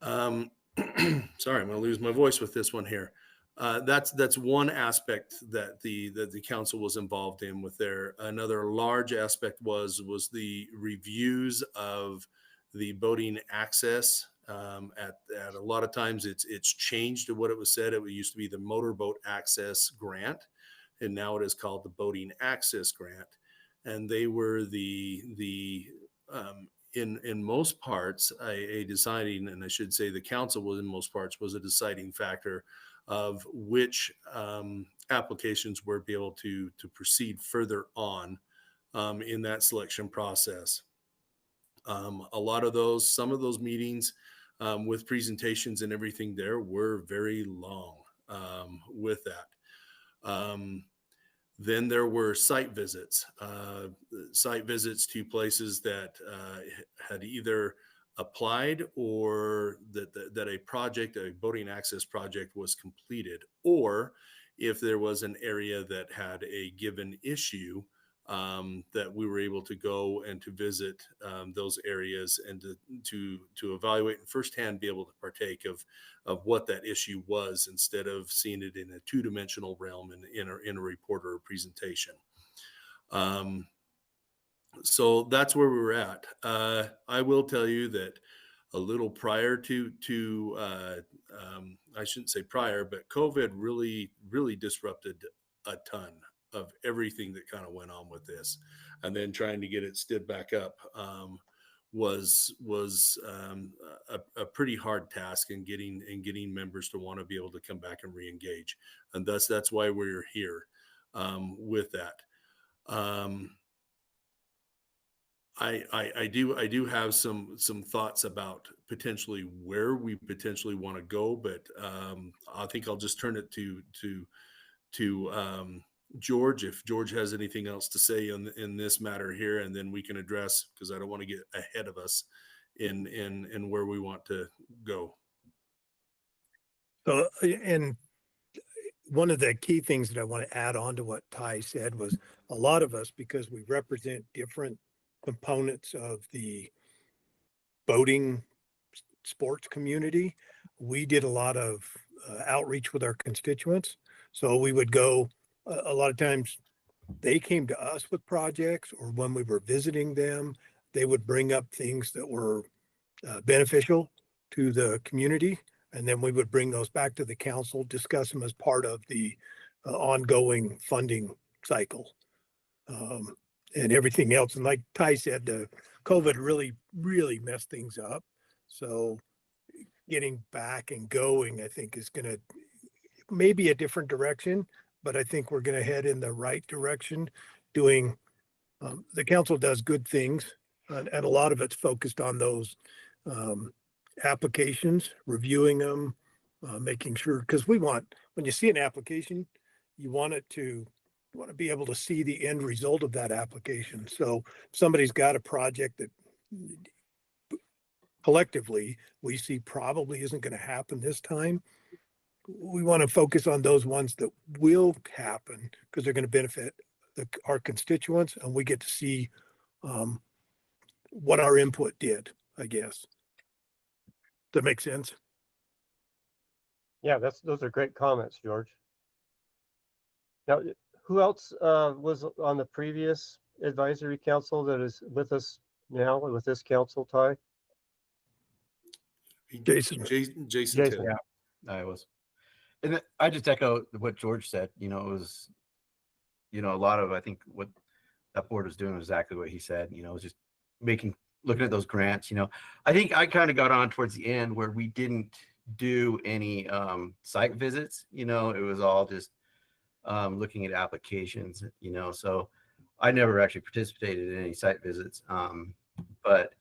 sorry, I'm going to lose my voice with this one here. That's one aspect that the council was involved in with there. Another large aspect was the reviews of the voting access. At a lot of times it's changed to what it was said. It used to be the motorboat access grant, and now it is called the voting access grant. And they were in most parts a deciding, and I should say the council was in most parts was a deciding factor of which applications were able to proceed further on in that selection process. A lot of some of those meetings with presentations and everything there were very long with that. Then there were site visits to places that had either applied or that a voting access project was completed, or if there was an area that had a given issue, that we were able to go and to visit those areas and to evaluate and firsthand be able to partake of what that issue was, instead of seeing it in a two-dimensional realm in a report or a presentation. So that's where we were at. I will tell you that a little prior to I shouldn't say prior, but COVID really disrupted a ton of everything that kind of went on with this, and then trying to get it stood back up was a pretty hard task, in getting members to want to be able to come back and re-engage, and that's why we're here with that. I do have some thoughts about potentially where we potentially want to go, but I think I'll just turn it to George, if George has anything else to say in this matter here, and then we can address, because I don't want to get ahead of us in where we want to go. So, and one of the key things that I want to add on to what Ty said was a lot of us, because we represent different components of the boating sports community, we did a lot of outreach with our constituents. So we would go, a lot of times they came to us with projects, or when we were visiting them, they would bring up things that were beneficial to the community. And then we would bring those back to the council, discuss them as part of the ongoing funding cycle and everything else. And like Ty said, the COVID really messed things up. So getting back and going, I think, is going to maybe a different direction, but I think we're going to head in the right direction. Doing the council does good things, and a lot of it's focused on those applications, reviewing them, making sure, because we want, when you see an application, you want to be able to see the end result of that application. So if somebody's got a project that collectively we see probably isn't going to happen this time, we want to focus on those ones that will happen, because they're going to benefit our constituents, and we get to see what our input did, I guess. That makes sense. Yeah, those are great comments, George. Now, who else was on the previous advisory council that is with us now with this council, Ty? Jason. Jason. Taylor. Yeah, I was. And I just echo what George said. You know, it was, a lot of, I think what that board was doing was exactly what he said. It was just looking at those grants. I think I kind of got on towards the end where we didn't do any site visits. It was all just looking at applications. So I never actually participated in any site visits. But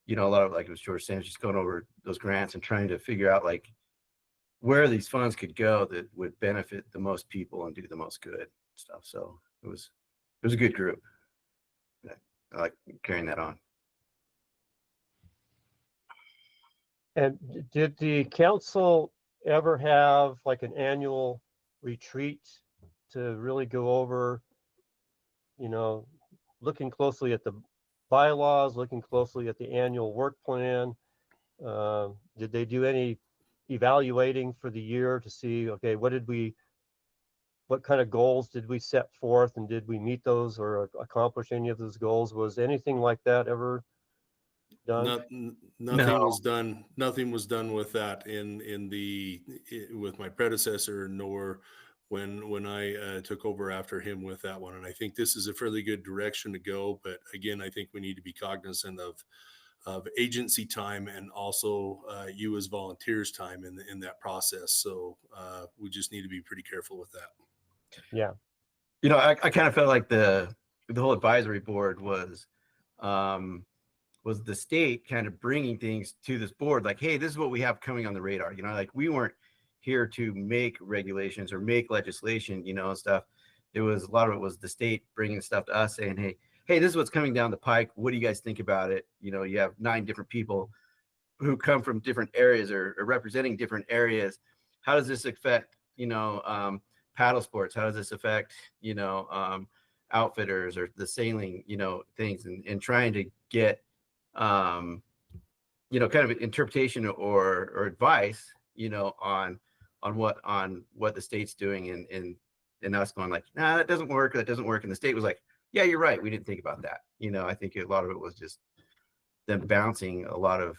a lot of, like it was George saying, just going over those grants and trying to figure out like where these funds could go that would benefit the most people and do the most good stuff. So it was a good group. I like carrying that on. And did the council ever have like an annual retreat to really go over, looking closely at the bylaws, looking closely at the annual work plan? Did they do any evaluating for the year to see, okay, what kind of goals did we set forth, and did we meet those or accomplish any of those goals? Was anything like that ever done? Nothing was done. Nothing was done with that with my predecessor, nor when I took over after him with that one. And I think this is a fairly good direction to go. But again, I think we need to be cognizant of agency time and also you as volunteers time in that process. So we just need to be pretty careful with that. Yeah. I kind of felt like the whole advisory board was the state kind of bringing things to this board, like, hey, this is what we have coming on the radar. Like we weren't here to make regulations or make legislation, and stuff. It was, a lot of it was the state bringing stuff to us saying, hey, this is what's coming down the pike. What do you guys think about it? You have 9 different people who come from different areas or representing different areas. How does this affect, paddle sports? How does this affect, outfitters or the sailing, things, and trying to get, kind of interpretation or advice, on what the state's doing, and us going like, nah, that doesn't work. That doesn't work. And the state was like, yeah, you're right. We didn't think about that. I think a lot of it was just them bouncing a lot of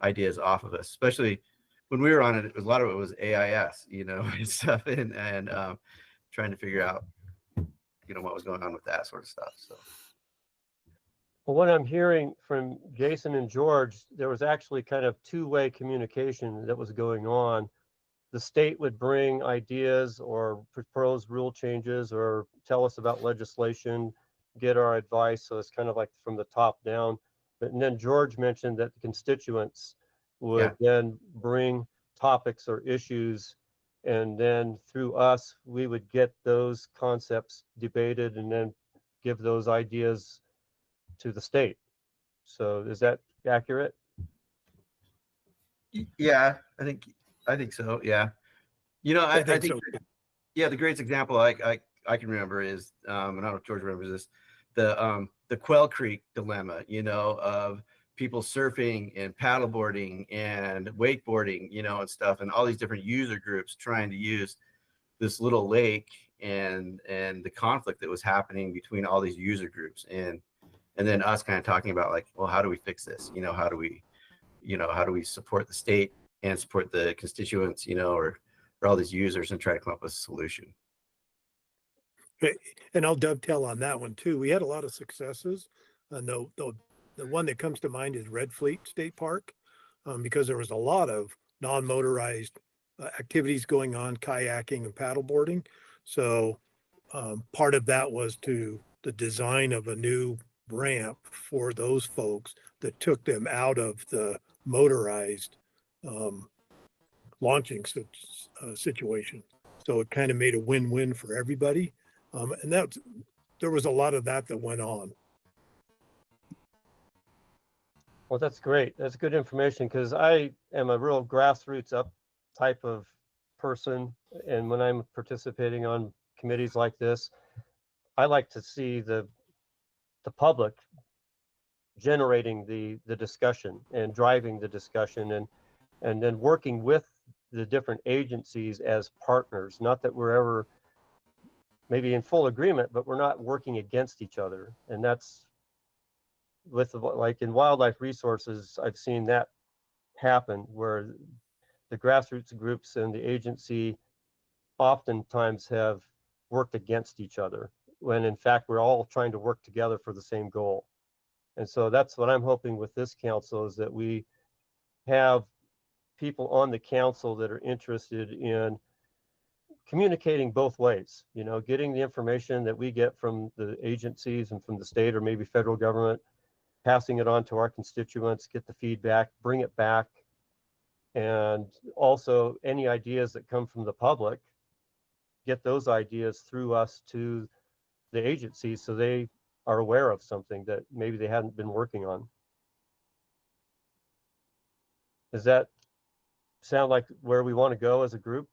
ideas off of us, especially when we were on it. A lot of it was AIS, and stuff, and trying to figure out, what was going on with that sort of stuff. So. Well, what I'm hearing from Jason and George, there was actually kind of two-way communication that was going on. The state would bring ideas or propose rule changes or tell us about legislation, get our advice. So it's kind of like from the top down. But and then George mentioned that the constituents would then bring topics or issues, and then through us, we would get those concepts debated and then give those ideas to the state. So is that accurate? Yeah, I think so. Yeah. You know, I think so. yeah, the greatest example I can remember is and I don't know if George remembers this, the Quail Creek dilemma, you know, of people surfing and paddleboarding and wakeboarding, you know, and stuff, and all these different user groups trying to use this little lake, and the conflict that was happening between all these user groups, and then us kind of talking about like, well, how do we fix this? You know, how do we support the state and support the constituents, you know, or all these users, and try to come up with a solution. And I'll dovetail on that one too. We had a lot of successes. The one that comes to mind is Red Fleet State Park, because there was a lot of non-motorized activities going on, kayaking and paddleboarding. So part of that was to the design of a new ramp for those folks that took them out of the motorized launching situation. So it kind of made a win-win for everybody. And there was a lot of that went on. Well, that's great. That's good information, because I am a real grassroots up type of person. And when I'm participating on committees like this, I like to see the public generating the discussion and driving the discussion, and then working with the different agencies as partners. Not that we're ever maybe in full agreement, but we're not working against each other. And that's with like in wildlife resources, I've seen that happen, where the grassroots groups and the agency oftentimes have worked against each other, when in fact we're all trying to work together for the same goal. And so that's what I'm hoping with this council, is that we have people on the council that are interested in communicating both ways, you know, getting the information that we get from the agencies and from the state or maybe federal government, passing it on to our constituents, get the feedback, bring it back. And also any ideas that come from the public, get those ideas through us to the agencies, so they are aware of something that maybe they hadn't been working on. Does that sound like where we want to go as a group?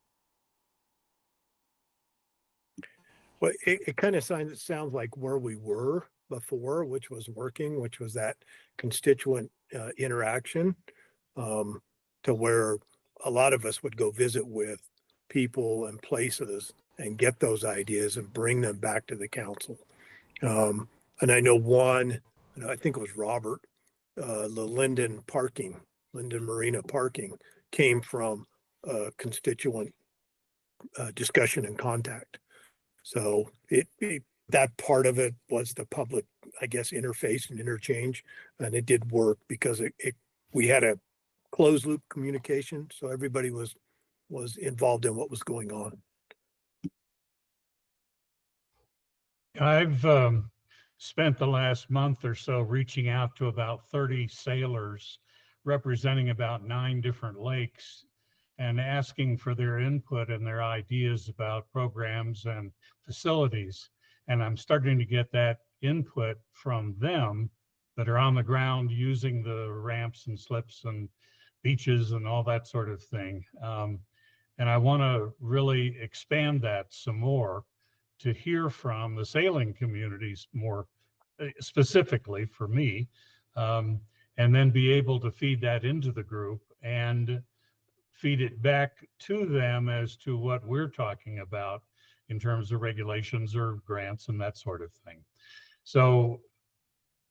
Well, it kind of sounds like where we were before, which was working, which was that constituent interaction, to where a lot of us would go visit with people and places and get those ideas and bring them back to the council. And I know one, and I think it was Robert, the Linden Marina parking came from constituent discussion and contact. So that part of it was the public, I guess, interface and interchange, and it did work because we had a closed loop communication, so everybody was involved in what was going on. I've spent the last month or so reaching out to about 30 sailors representing about 9 different lakes, and asking for their input and their ideas about programs and facilities. And I'm starting to get that input from them that are on the ground using the ramps and slips and beaches and all that sort of thing. And I want to really expand that some more, to hear from the sailing communities more specifically for me, and then be able to feed that into the group and feed it back to them as to what we're talking about in terms of regulations or grants and that sort of thing. So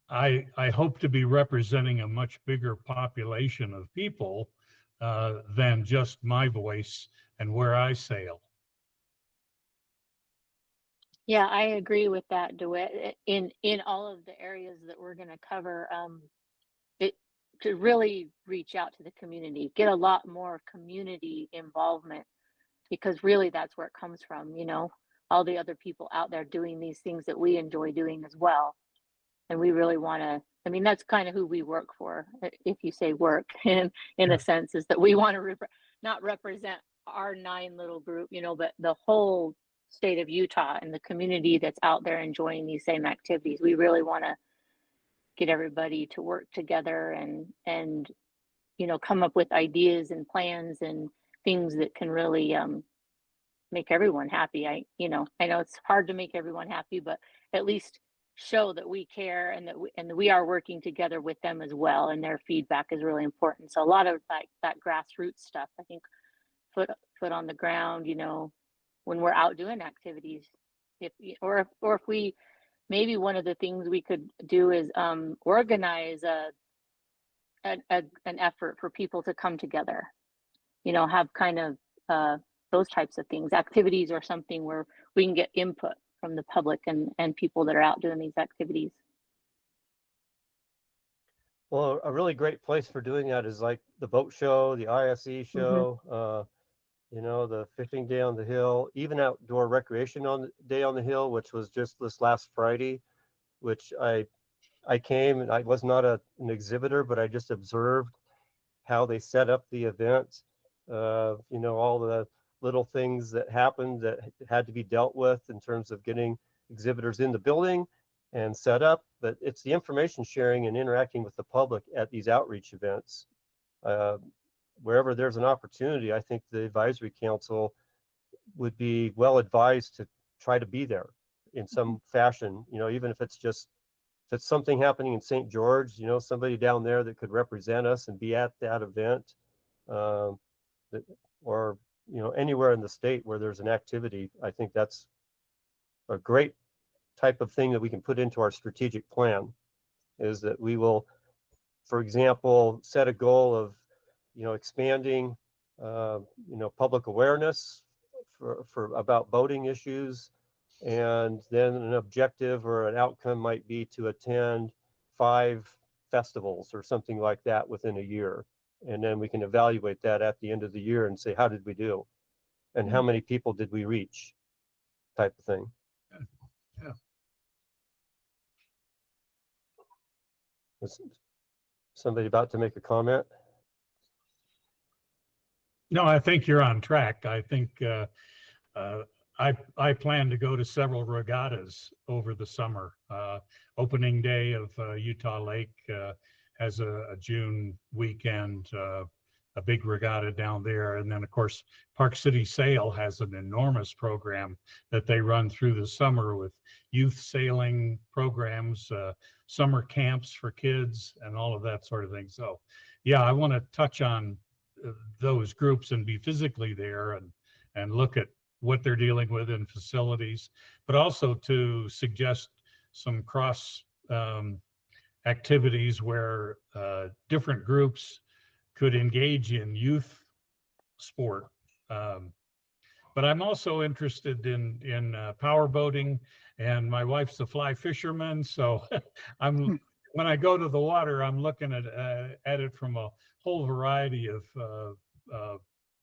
I hope to be representing a much bigger population of people than just my voice and where I sail. Yeah, I agree with that, DeWitt. In all of the areas that we're going to cover, to really reach out to the community, get a lot more community involvement, because really that's where it comes from. You know, all the other people out there doing these things that we enjoy doing as well. And we really want to, I mean, that's kind of who we work for. If you say work in a sense, is that we want to not represent our 9 little group, you know, but the whole state of Utah and the community that's out there enjoying these same activities. We really want to get everybody to work together and you know, come up with ideas and plans and things that can really make everyone happy. I know it's hard to make everyone happy, but at least show that we care and that we are working together with them as well, and their feedback is really important. So a lot of that grassroots stuff, I think, foot on the ground, you know, when we're out doing activities, if we, maybe one of the things we could do is organize an effort for people to come together, you know, have kind of those types of things, activities or something where we can get input from the public and people that are out doing these activities. Well, a really great place for doing that is like the boat show, the ISE show, you know, the fishing day on the hill, even outdoor recreation on the day on the hill, which was just this last Friday, which I came and I was not an exhibitor, but I just observed how they set up the event. You know, all the little things that happened that had to be dealt with in terms of getting exhibitors in the building and set up. But it's the information sharing and interacting with the public at these outreach events. Wherever there's an opportunity, I think the advisory council would be well advised to try to be there in some fashion, you know, even if it's just, if it's something happening in St. George, you know, somebody down there that could represent us and be at that event, or, you know, anywhere in the state where there's an activity. I think that's a great type of thing that we can put into our strategic plan, is that we will, for example, set a goal of, you know, expanding, you know, public awareness for about boating issues. And then an objective or an outcome might be to attend 5 festivals or something like that within a year. And then we can evaluate that at the end of the year and say, how did we do? And how many people did we reach? Type of thing. Yeah. Is somebody about to make a comment? No, I think you're on track. I think I plan to go to several regattas over the summer. Opening day of Utah Lake has a June weekend, a big regatta down there. And then, of course, Park City Sail has an enormous program that they run through the summer with youth sailing programs, summer camps for kids, and all of that sort of thing. So, yeah, I want to touch on those groups and be physically there and look at what they're dealing with in facilities, but also to suggest some cross activities where different groups could engage in youth sport. But I'm also interested in power boating, and my wife's a fly fisherman, so when I go to the water, I'm looking at it from a whole variety of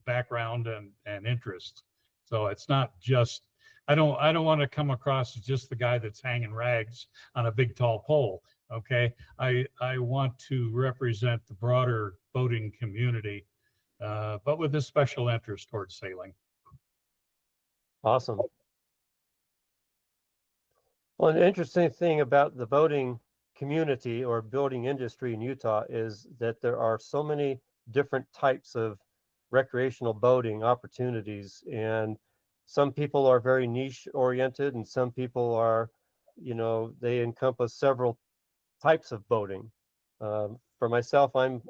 background and interests. So it's not just, I don't want to come across as just the guy that's hanging rags on a big tall pole. Okay, I want to represent the broader boating community, but with a special interest towards sailing. Awesome. Well, an interesting thing about the boating community or boating industry in Utah is that there are so many different types of recreational boating opportunities, and some people are very niche oriented and some people are, you know, they encompass several types of boating. For myself, I'm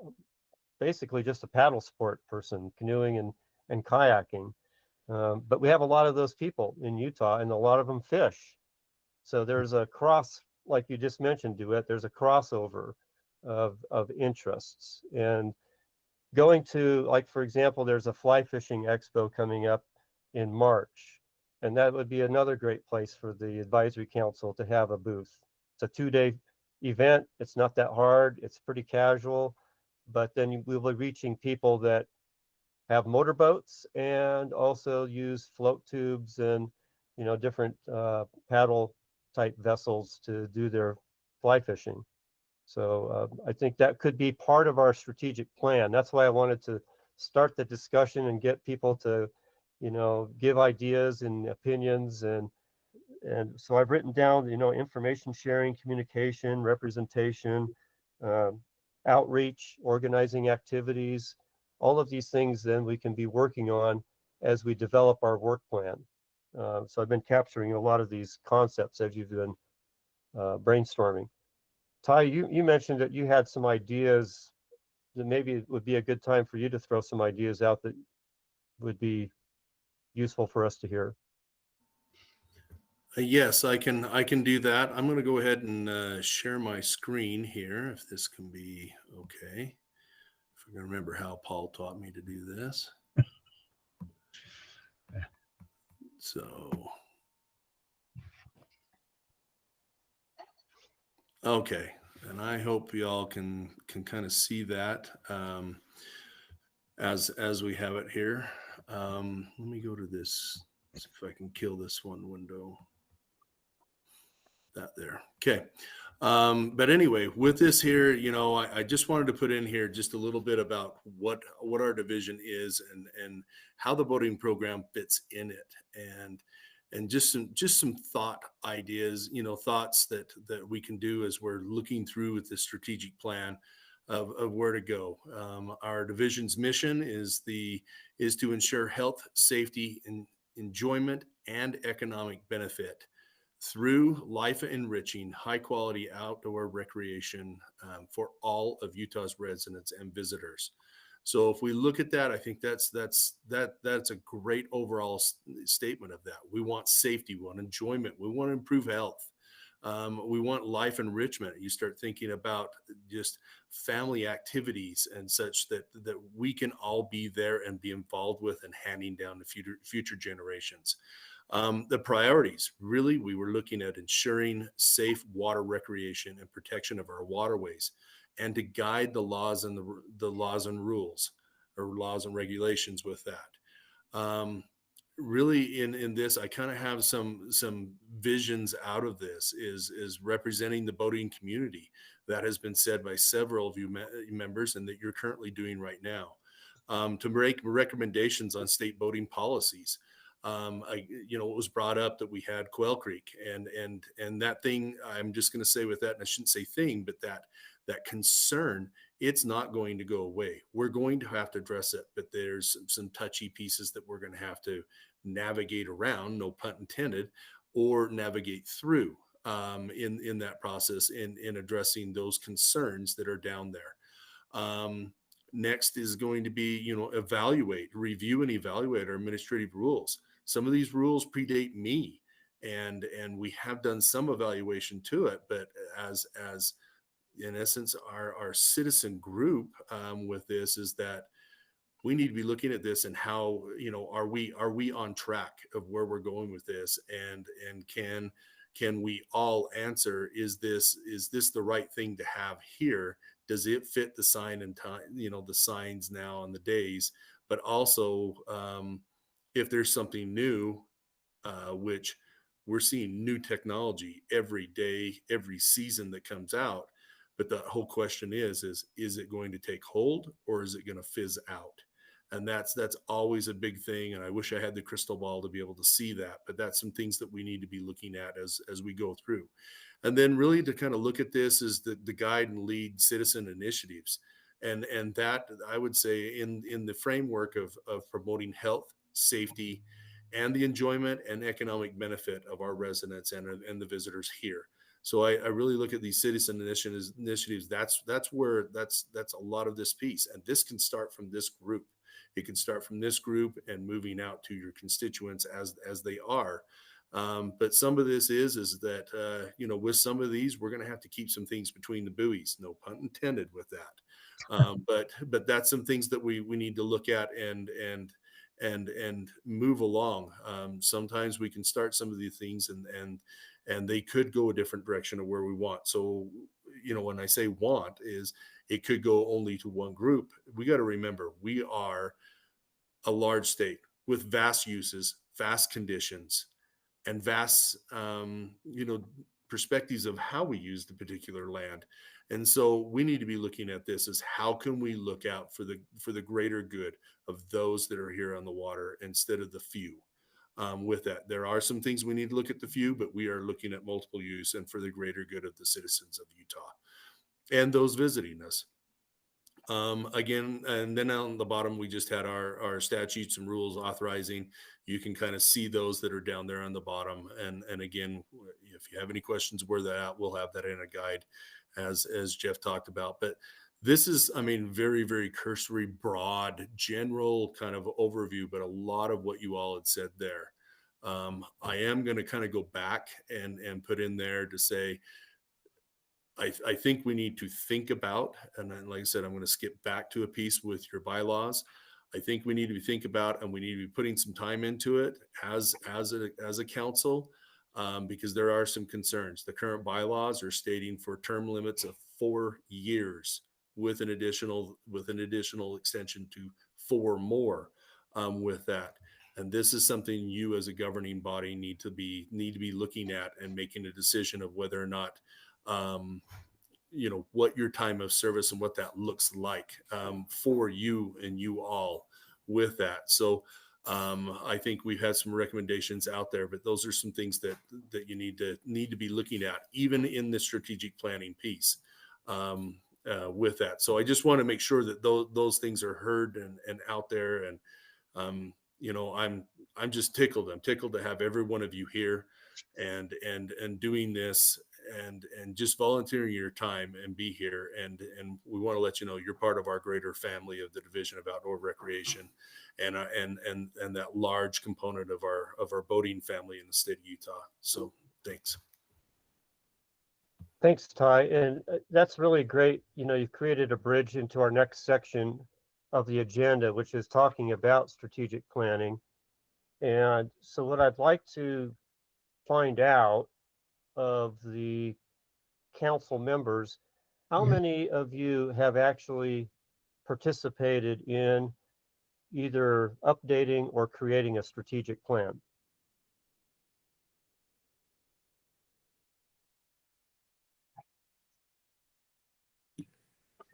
basically just a paddle sport person, canoeing and kayaking. But we have a lot of those people in Utah, and a lot of them fish. So there's a like you just mentioned, DeWitt, there's a crossover of interests. And going to, like, for example, there's a fly fishing expo coming up in March. And that would be another great place for the advisory council to have a booth. It's a 2-day event. It's not that hard. It's pretty casual. But then we'll be reaching people that have motorboats and also use float tubes and different paddle type vessels to do their fly fishing. So I think that could be part of our strategic plan. That's why I wanted to start the discussion and get people to, give ideas and opinions. And so I've written down, information sharing, communication, representation, um, outreach, organizing activities, all of these things then we can be working on as we develop our work plan. So I've been capturing a lot of these concepts as you've been brainstorming. Ty, you mentioned that you had some ideas that maybe it would be a good time for you to throw some ideas out that would be useful for us to hear. Yes, I can do that. I'm going to go ahead and share my screen here, if this can be okay. If I can remember how Paul taught me to do this. So, okay, and I hope y'all can kind of see that as we have it here. Let me go to this, see if I can kill this one window. That there. Okay. But anyway, with this here, I just wanted to put in here just a little bit about what our division is and how the boating program fits in it, and just some thought ideas, thoughts that we can do as we're looking through with the strategic plan of where to go. Our division's mission is to ensure health, safety, and enjoyment and economic benefit through life enriching, high quality outdoor recreation for all of Utah's residents and visitors. So if we look at that, I think that's a great overall statement of that. We want safety, we want enjoyment, we want to improve health. We want life enrichment. You start thinking about just family activities and such that we can all be there and be involved with and handing down to future generations. The priorities, really, we were looking at ensuring safe water recreation and protection of our waterways, and to guide the laws and the laws and rules, or laws and regulations with that. Really, in this, I kind of have some visions out of this is representing the boating community. That has been said by several of you members, and that you're currently doing right now, to make recommendations on state boating policies. It was brought up that we had Quail Creek and that thing. I'm just going to say with that, and I shouldn't say thing, but that concern, it's not going to go away. We're going to have to address it, but there's some touchy pieces that we're going to have to navigate around, no pun intended, or navigate through in that process in addressing those concerns that are down there. Next is going to be, review and evaluate our administrative rules. Some of these rules predate me, and we have done some evaluation to it, but as in essence, our citizen group with this is that we need to be looking at this and how, are we on track of where we're going with this, and can we all answer, is this the right thing to have here? Does it fit the sign and time, the signs now and the days, but also if there's something new, which we're seeing new technology every day, every season that comes out. But the whole question is it going to take hold, or is it going to fizz out? And that's always a big thing. And I wish I had the crystal ball to be able to see that, but that's some things that we need to be looking at as we go through. And then really to kind of look at this is the guide and lead citizen initiatives. And that, I would say, in the framework of promoting health, safety, and the enjoyment and economic benefit of our residents and the visitors here. So I really look at these citizen initiatives. That's a lot of this piece, and this can start from this group. It can start from this group and moving out to your constituents as they are. But some of this is that with some of these, we're going to have to keep some things between the buoys. No pun intended with that. But that's some things that we need to look at and move along. Sometimes we can start some of these things and they could go a different direction of where we want. So, when I say want, is it could go only to one group. We got to remember, we are a large state with vast uses, vast conditions, and vast, perspectives of how we use the particular land. And so we need to be looking at this as how can we look out for the greater good of those that are here on the water instead of the few. With that, there are some things we need to look at the few, but we are looking at multiple use and for the greater good of the citizens of Utah and those visiting us. Again, and then on the bottom, we just had our statutes and rules authorizing. You can kind of see those that are down there on the bottom. And again, if you have any questions where they're at, we'll have that in a guide as Jeff talked about. But this is, I mean, very, very cursory, broad, general kind of overview, but a lot of what you all had said there. I am going to kind of go back and put in there to say, I think we need to think about, and then, like I said, I'm going to skip back to a piece with your bylaws. I think we need to think about, and we need to be putting some time into it as a council, because there are some concerns. The current bylaws are stating for term limits of 4 years with an additional extension to 4 more with that. And this is something you as a governing body need to be looking at and making a decision of whether or not what your time of service and what that looks like for you and you all with that. So I think we've had some recommendations out there, but those are some things that you need to be looking at, even in the strategic planning piece with that. So I just want to make sure that those things are heard and out there. And I'm just tickled. I'm tickled to have every one of you here and doing this and just volunteering your time and be here. And we want to let you know you're part of our greater family of the Division of Outdoor Recreation and that large component of our boating family in the state of Utah. So thanks. Thanks, Ty. And that's really great. You've created a bridge into our next section of the agenda, which is talking about strategic planning. And so what I'd like to find out of the council members, how many of you have actually participated in either updating or creating a strategic plan?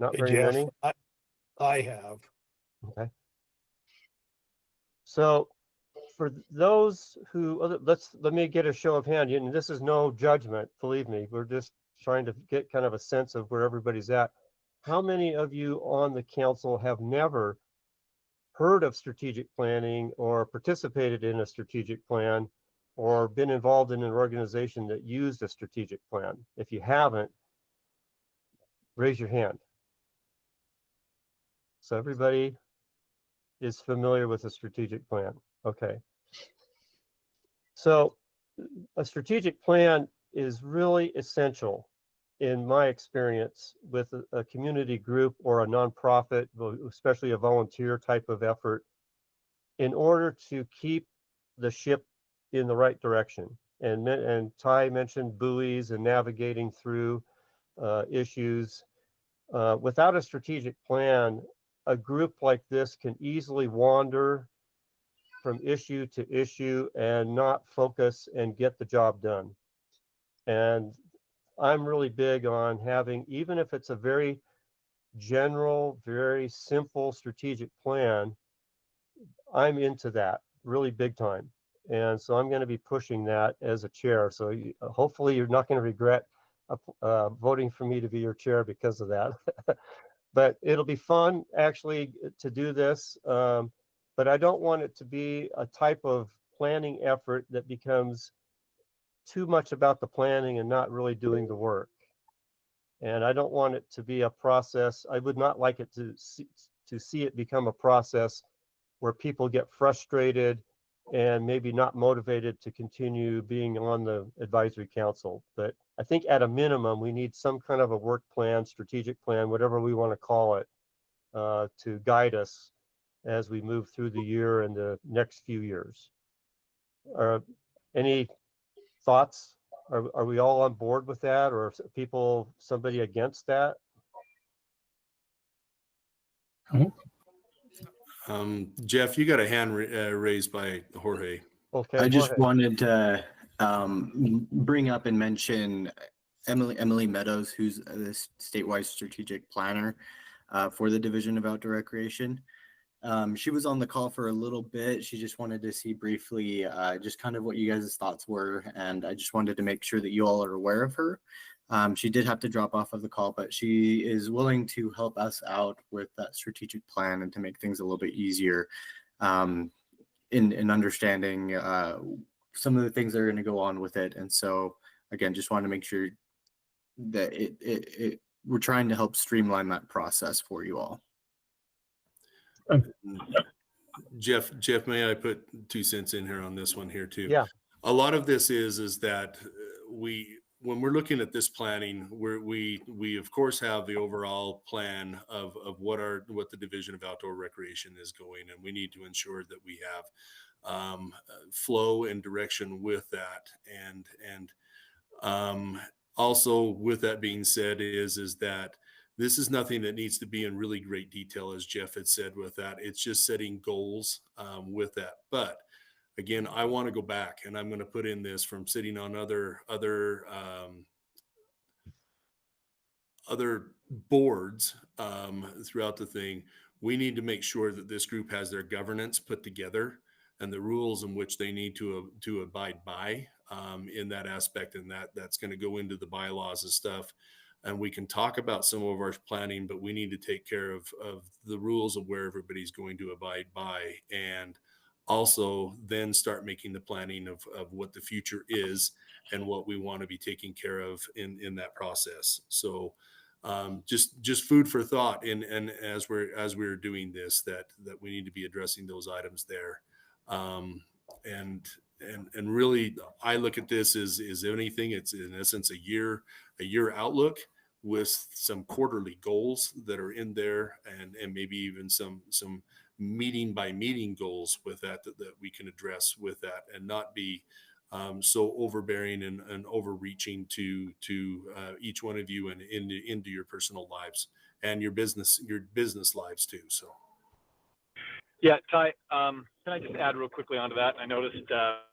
Not Hey, very Jeff, many? I have. Okay. So for those who, let me get a show of hand. And this is no judgment, believe me. We're just trying to get kind of a sense of where everybody's at. How many of you on the council have never heard of strategic planning or participated in a strategic plan or been involved in an organization that used a strategic plan? If you haven't, raise your hand. So everybody is familiar with a strategic plan. Okay. So a strategic plan is really essential in my experience with a community group or a nonprofit, especially a volunteer type of effort, in order to keep the ship in the right direction. And Ty mentioned buoys and navigating through issues. Without a strategic plan, a group like this can easily wander from issue to issue and not focus and get the job done. And I'm really big on having, even if it's a very general, very simple strategic plan, I'm into that really big time. And so I'm going to be pushing that as a chair. So hopefully you're not going to regret voting for me to be your chair because of that. But it'll be fun actually to do this. But I don't want it to be a type of planning effort that becomes too much about the planning and not really doing the work. And I don't want it to be a process. I would not like it to see it become a process where people get frustrated and maybe not motivated to continue being on the advisory council. But I think at a minimum, we need some kind of a work plan, strategic plan, whatever we want to call it, to guide us as we move through the year and the next few years. Any thoughts? Are we all on board with that, or somebody against that? Jeff, you got a hand raised by Jorge. Okay. I just wanted to bring up and mention Emily Meadows, who's the statewide strategic planner for the Division of Outdoor Recreation. She was on the call for a little bit. She just wanted to see briefly just kind of what you guys' thoughts were. And I just wanted to make sure that you all are aware of her. She did have to drop off of the call, but she is willing to help us out with that strategic plan and to make things a little bit easier in understanding some of the things that are going to go on with it. And so, again, just want to make sure that we're trying to help streamline that process for you all. Jeff, may I put 2 cents in here on this one here too? Yeah. A lot of this is that when we're looking at this planning, we of course have the overall plan of what the Division of Outdoor Recreation is going, and we need to ensure that we have flow and direction with that. And also with that being said is that this is nothing that needs to be in really great detail, as Jeff had said with that. It's just setting goals with that. But again, I want to go back, and I'm going to put in this from sitting on other boards throughout the thing. We need to make sure that this group has their governance put together and the rules in which they need to abide by in that aspect, and that's going to go into the bylaws and stuff. And we can talk about some of our planning, but we need to take care of the rules of where everybody's going to abide by, and also then start making the planning of what the future is and what we want to be taking care of in that process. So just food for thought. And as we're doing this, that we need to be addressing those items there. And really, I look at this as anything. It's in essence a year outlook with some quarterly goals that are in there, and maybe even some meeting by meeting goals with that we can address with that, and not be so overbearing and overreaching to each one of you and into your personal lives and your business lives too. So. Yeah, Ty, can I just add real quickly onto that? I noticed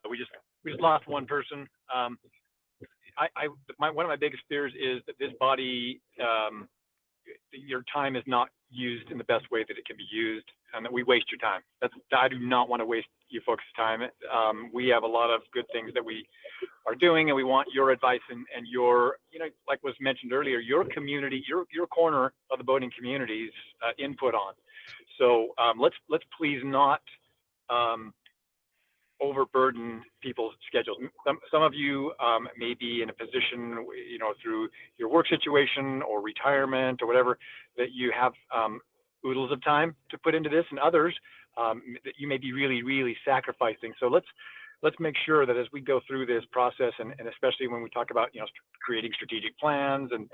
we just lost one person. One of my biggest fears is that this body, your time is not used in the best way that it can be used, and that we waste your time. I do not want to waste you folks' time. We have a lot of good things that we are doing, and we want your advice and your, like was mentioned earlier, your community, your corner of the boating community's input on. So let's please not overburden people's schedules. Some of you may be in a position, through your work situation or retirement or whatever, that you have oodles of time to put into this, and others that you may be really, really sacrificing. So let's make sure that as we go through this process, and especially when we talk about creating strategic plans and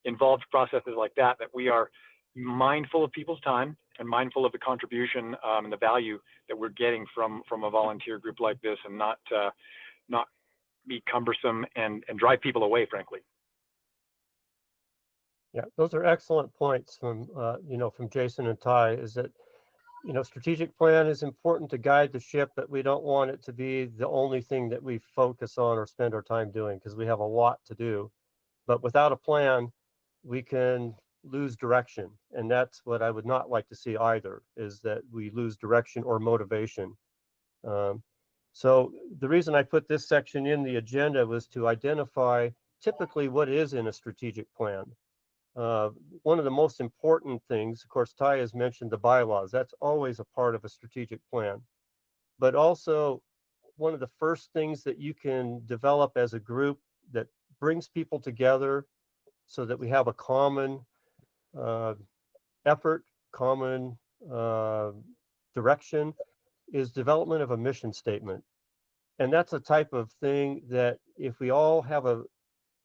involved processes like that, that we are mindful of people's time and mindful of the contribution and the value that we're getting from a volunteer group like this, and not be cumbersome and drive people away, frankly. Yeah, those are excellent points from from Jason and Ty. Is that strategic plan is important to guide the ship, but we don't want it to be the only thing that we focus on or spend our time doing, because we have a lot to do. But without a plan, we can lose direction, and that's what I would not like to see either, is that we lose direction or motivation. So the reason I put this section in the agenda was to identify typically what is in a strategic plan. One of the most important things, of course, Ty has mentioned the bylaws. That's always a part of a strategic plan. But also, one of the first things that you can develop as a group that brings people together so that we have a common effort, common direction, is development of a mission statement. And that's a type of thing that if we all have a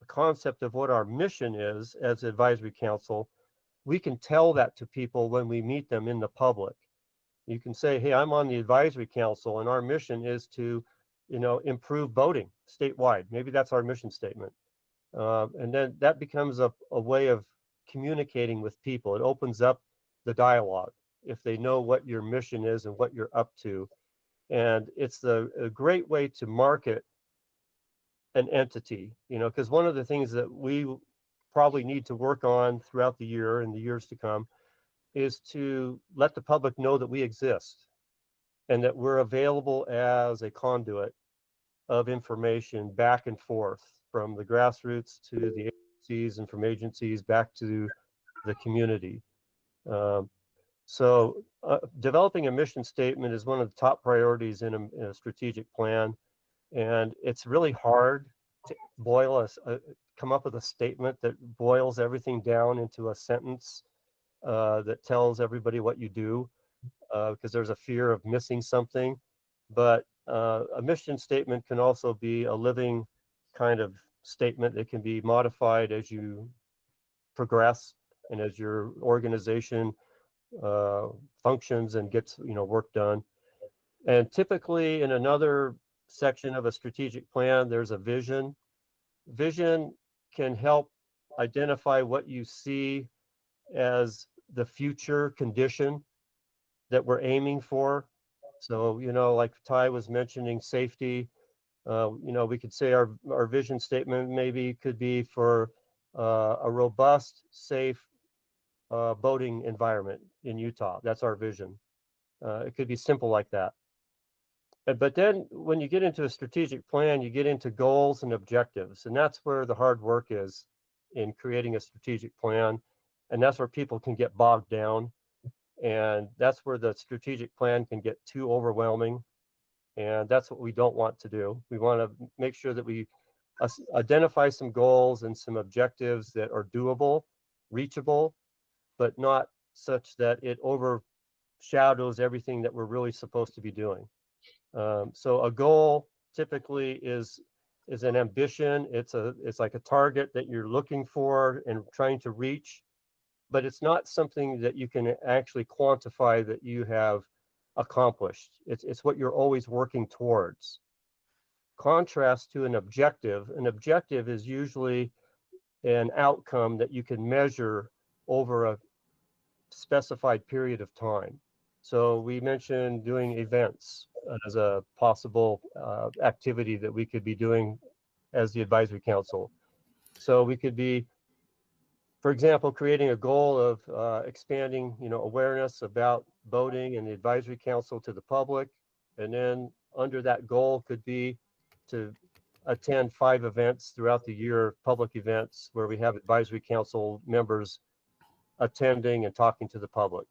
concept of what our mission is as advisory council, we can tell that to people when we meet them in the public. You can say, hey, I'm on the advisory council and our mission is to, improve boating statewide. Maybe that's our mission statement. And then that becomes a way of communicating with people. It opens up the dialogue if they know what your mission is and what you're up to. And it's a great way to market an entity, because one of the things that we probably need to work on throughout the year and the years to come is to let the public know that we exist and that we're available as a conduit of information back and forth from the grassroots to the agencies and from agencies back to the community. So developing a mission statement is one of the top priorities in a strategic plan. And it's really hard to come up with a statement that boils everything down into a sentence that tells everybody what you do, because there's a fear of missing something. But a mission statement can also be a living kind of statement that can be modified as you progress and as your organization functions and gets work done. And typically in another section of a strategic plan, there's a vision. Vision can help identify what you see as the future condition that we're aiming for. So, like Ty was mentioning, safety, we could say our vision statement maybe could be for a robust, safe boating environment in Utah. That's our vision. It could be simple like that. But then when you get into a strategic plan, you get into goals and objectives. And that's where the hard work is in creating a strategic plan. And that's where people can get bogged down. And that's where the strategic plan can get too overwhelming. And that's what we don't want to do. We want to make sure that we identify some goals and some objectives that are doable, reachable, but not such that it overshadows everything that we're really supposed to be doing. So a goal typically is an ambition. It's like a target that you're looking for and trying to reach, but it's not something that you can actually quantify that you have accomplished. It's what you're always working towards. Contrast to an objective. An objective is usually an outcome that you can measure over a specified period of time. So we mentioned doing events as a possible activity that we could be doing as the advisory council. So we could be, for example, creating a goal of expanding, awareness about boating and the advisory council to the public. And then under that goal could be to attend 5 events throughout the year, public events where we have advisory council members attending and talking to the public.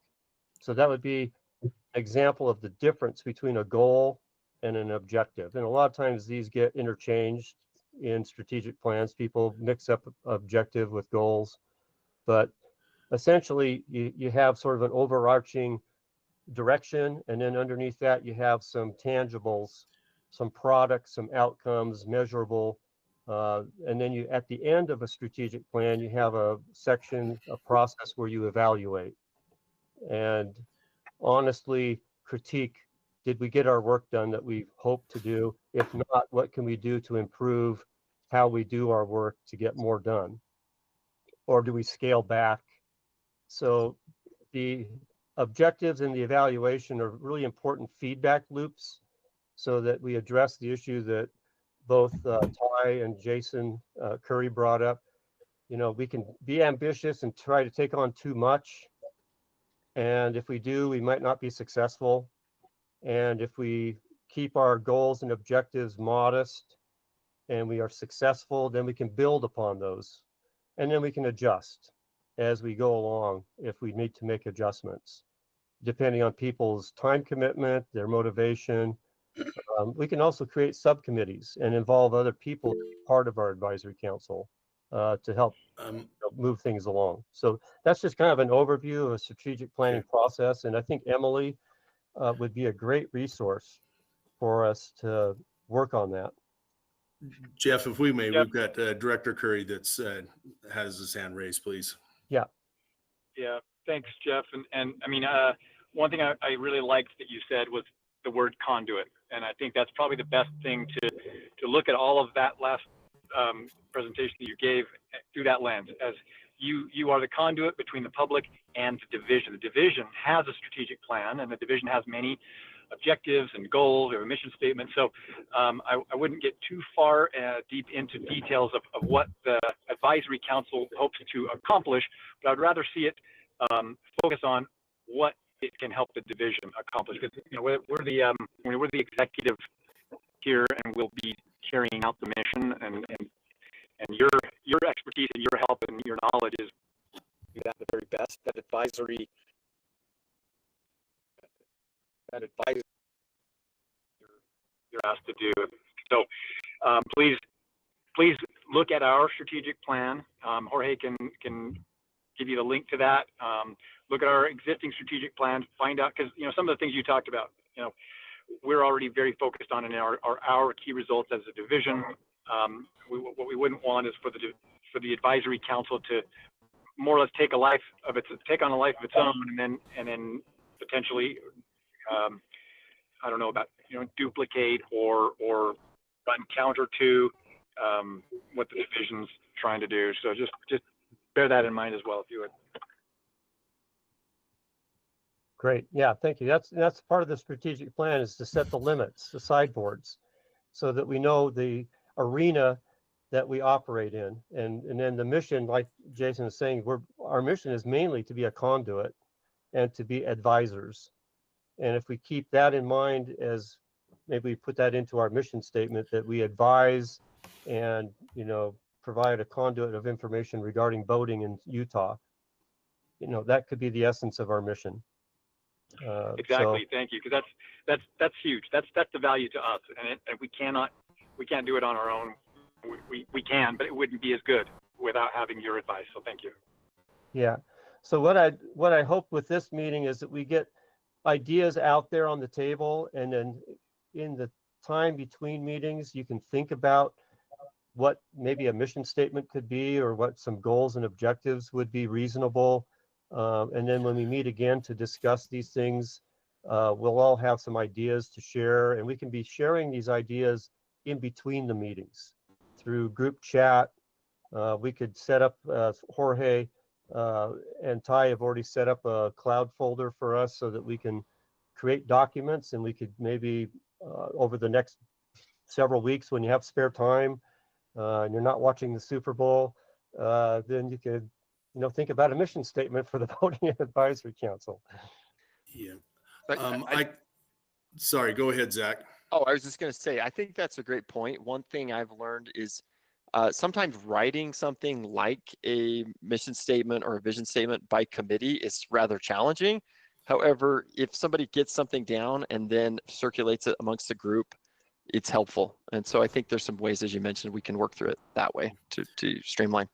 So that would be an example of the difference between a goal and an objective. And a lot of times these get interchanged in strategic plans. People mix up objective with goals, but essentially you have sort of an overarching direction, and then underneath that you have some tangibles, some products, some outcomes, measurable, and then at the end of a strategic plan, you have a section, a process where you evaluate and honestly critique, did we get our work done that we hoped to do? If not, what can we do to improve how we do our work to get more done? Or do we scale back? So the objectives and the evaluation are really important feedback loops so that we address the issue that both Ty and Jason Curry brought up. We can be ambitious and try to take on too much. And if we do, we might not be successful. And if we keep our goals and objectives modest and we are successful, then we can build upon those. And then we can adjust as we go along if we need to make adjustments, depending on people's time commitment, their motivation. We can also create subcommittees and involve other people part of our advisory council to help move things along. So that's just kind of an overview of a strategic planning process. And I think Emily would be a great resource for us to work on that. Jeff, if we may, we've got Director Curry that's has his hand raised, please. Yeah. Yeah, thanks, Jeff. And I mean, one thing I really liked that you said was the word conduit. And I think that's probably the best thing to look at all of that last presentation that you gave through that lens, as you are the conduit between the public and the division. The division has a strategic plan, and the division has many objectives and goals or mission statements. So I wouldn't get too far deep into details of what the advisory council hopes to accomplish, but I'd rather see it focus on what it can help the division accomplish. Because we're the executive here, and we'll be carrying out the mission, and your expertise and your help and your knowledge is that the very best. That advisory you're asked to do. So please look at our strategic plan. Jorge can give you the link to that. Look at our existing strategic plan, find out, because some of the things you talked about, we're already very focused on in our key results as a division. What we wouldn't want is for the advisory council to more or less take on a life of its own, and then potentially I don't know about duplicate or run counter to what the division's trying to do. So just bear that in mind as well, if you would. Great. Yeah, thank you. That's part of the strategic plan, is to set the limits, the sideboards, so that we know the arena that we operate in. And then the mission, like Jason is saying, our mission is mainly to be a conduit and to be advisors. And if we keep that in mind, as maybe we put that into our mission statement, that we advise and provide a conduit of information regarding boating in Utah, that could be the essence of our mission. Exactly. Thank you, because that's huge. That's the value to us, and we can't do it on our own. We can, but it wouldn't be as good without having your advice. So thank you. Yeah. So what I hope with this meeting is that we get ideas out there on the table, and then in the time between meetings, you can think about what maybe a mission statement could be, or what some goals and objectives would be reasonable. And then when we meet again to discuss these things, we'll all have some ideas to share, and we can be sharing these ideas in between the meetings through group chat. We could set up, Jorge and Ty have already set up a cloud folder for us so that we can create documents, and we could maybe over the next several weeks, when you have spare time and you're not watching the Super Bowl, then you could think about a mission statement for the Voting Advisory Council. Yeah. But Sorry, go ahead, Zach. Oh, I was just going to say, I think that's a great point. One thing I've learned is sometimes writing something like a mission statement or a vision statement by committee is rather challenging. However, if somebody gets something down and then circulates it amongst the group, it's helpful. And so I think there's some ways, as you mentioned, we can work through it that way to streamline.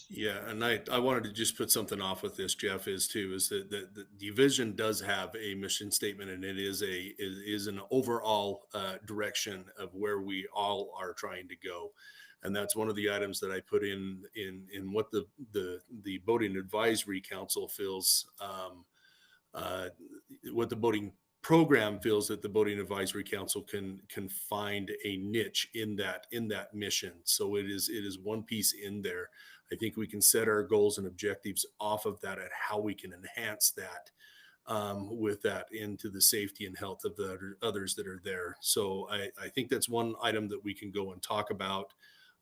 Yeah, and I wanted to just put something off with this, Jeff, is that the division does have a mission statement, and it is an overall direction of where we all are trying to go. And that's one of the items that I put in what the Boating Advisory Council feels, what the boating program feels that the Boating Advisory Council can find a niche in that mission. So it is one piece in there. I think we can set our goals and objectives off of that, and how we can enhance that with that into the safety and health of the others that are there. So I think that's one item that we can go and talk about.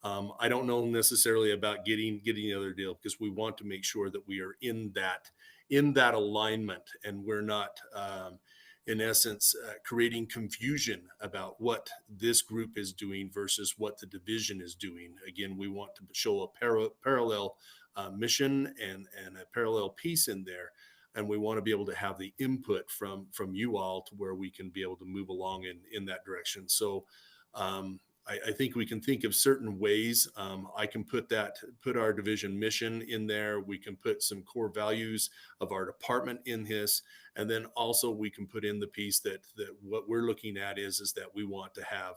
I don't know necessarily about getting the other deal, because we want to make sure that we are in that alignment, and we're not in essence creating confusion about what this group is doing versus what the division is doing. Again, we want to show a parallel mission and a parallel piece in there, and we want to be able to have the input from you all to where we can be able to move along in that direction. So I think we can think of certain ways. I can put our division mission in there. We can put some core values of our department in this. And then also we can put in the piece that what we're looking at is that we want to have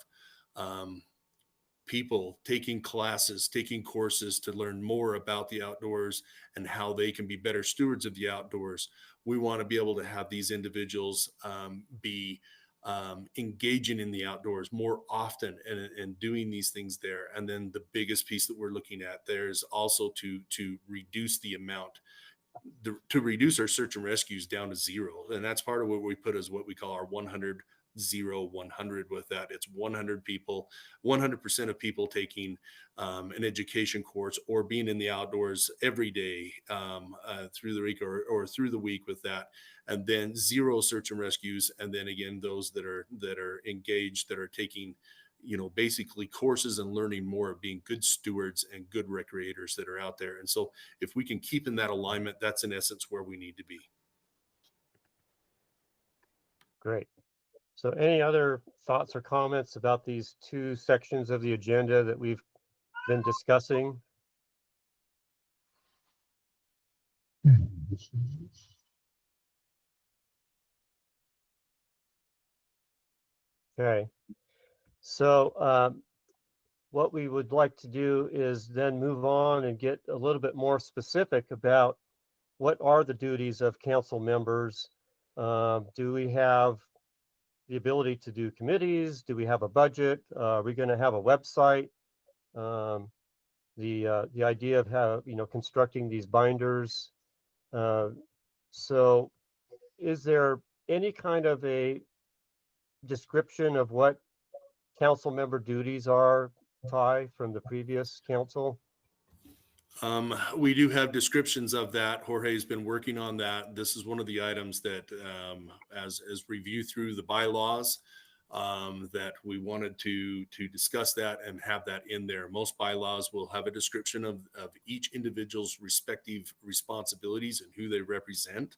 people taking classes, taking courses to learn more about the outdoors and how they can be better stewards of the outdoors. We want to be able to have these individuals be engaging in the outdoors more often and doing these things there. And then the biggest piece that we're looking at there is also to reduce the amount to reduce our search and rescues down to 0. And that's part of what we put as what we call our 100 0 100. With that, it's 100 people, 100% of people taking an education course or being in the outdoors every day through the week or through the week with that, and then 0 search and rescues, and then again those that are engaged, that are taking basically courses and learning more of being good stewards and good recreators that are out there. And so if we can keep in that alignment, that's in essence where we need to be. Great. So any other thoughts or comments about these 2 sections of the agenda that we've been discussing? Okay. So what we would like to do is then move on and get a little bit more specific about what are the duties of council members. Do we have the ability to do committees? Do we have a budget? Are we going to have a website? The idea of how constructing these binders. So is there any kind of a description of what council member duties are, Ty, from the previous council? We do have descriptions of that. Jorge has been working on that. This is one of the items that as review through the bylaws, that we wanted to discuss that and have that in there. Most bylaws will have a description of each individual's respective responsibilities and who they represent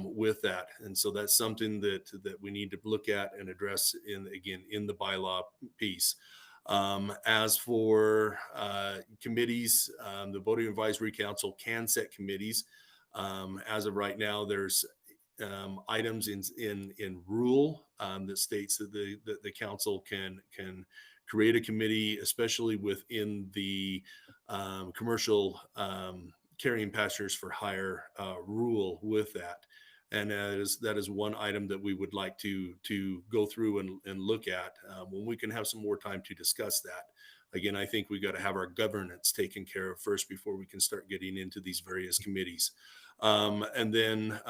with that. And so that's something that we need to look at and address in the bylaw piece. As for committees, the Voting Advisory Council can set committees. As of right now, there's items in rule that states that the council can create a committee, especially within the commercial carrying passengers for hire rule with that. And that is one item that we would like to go through and look at when we can have some more time to discuss that. Again, I think we got to have our governance taken care of first before we can start getting into these various committees. And then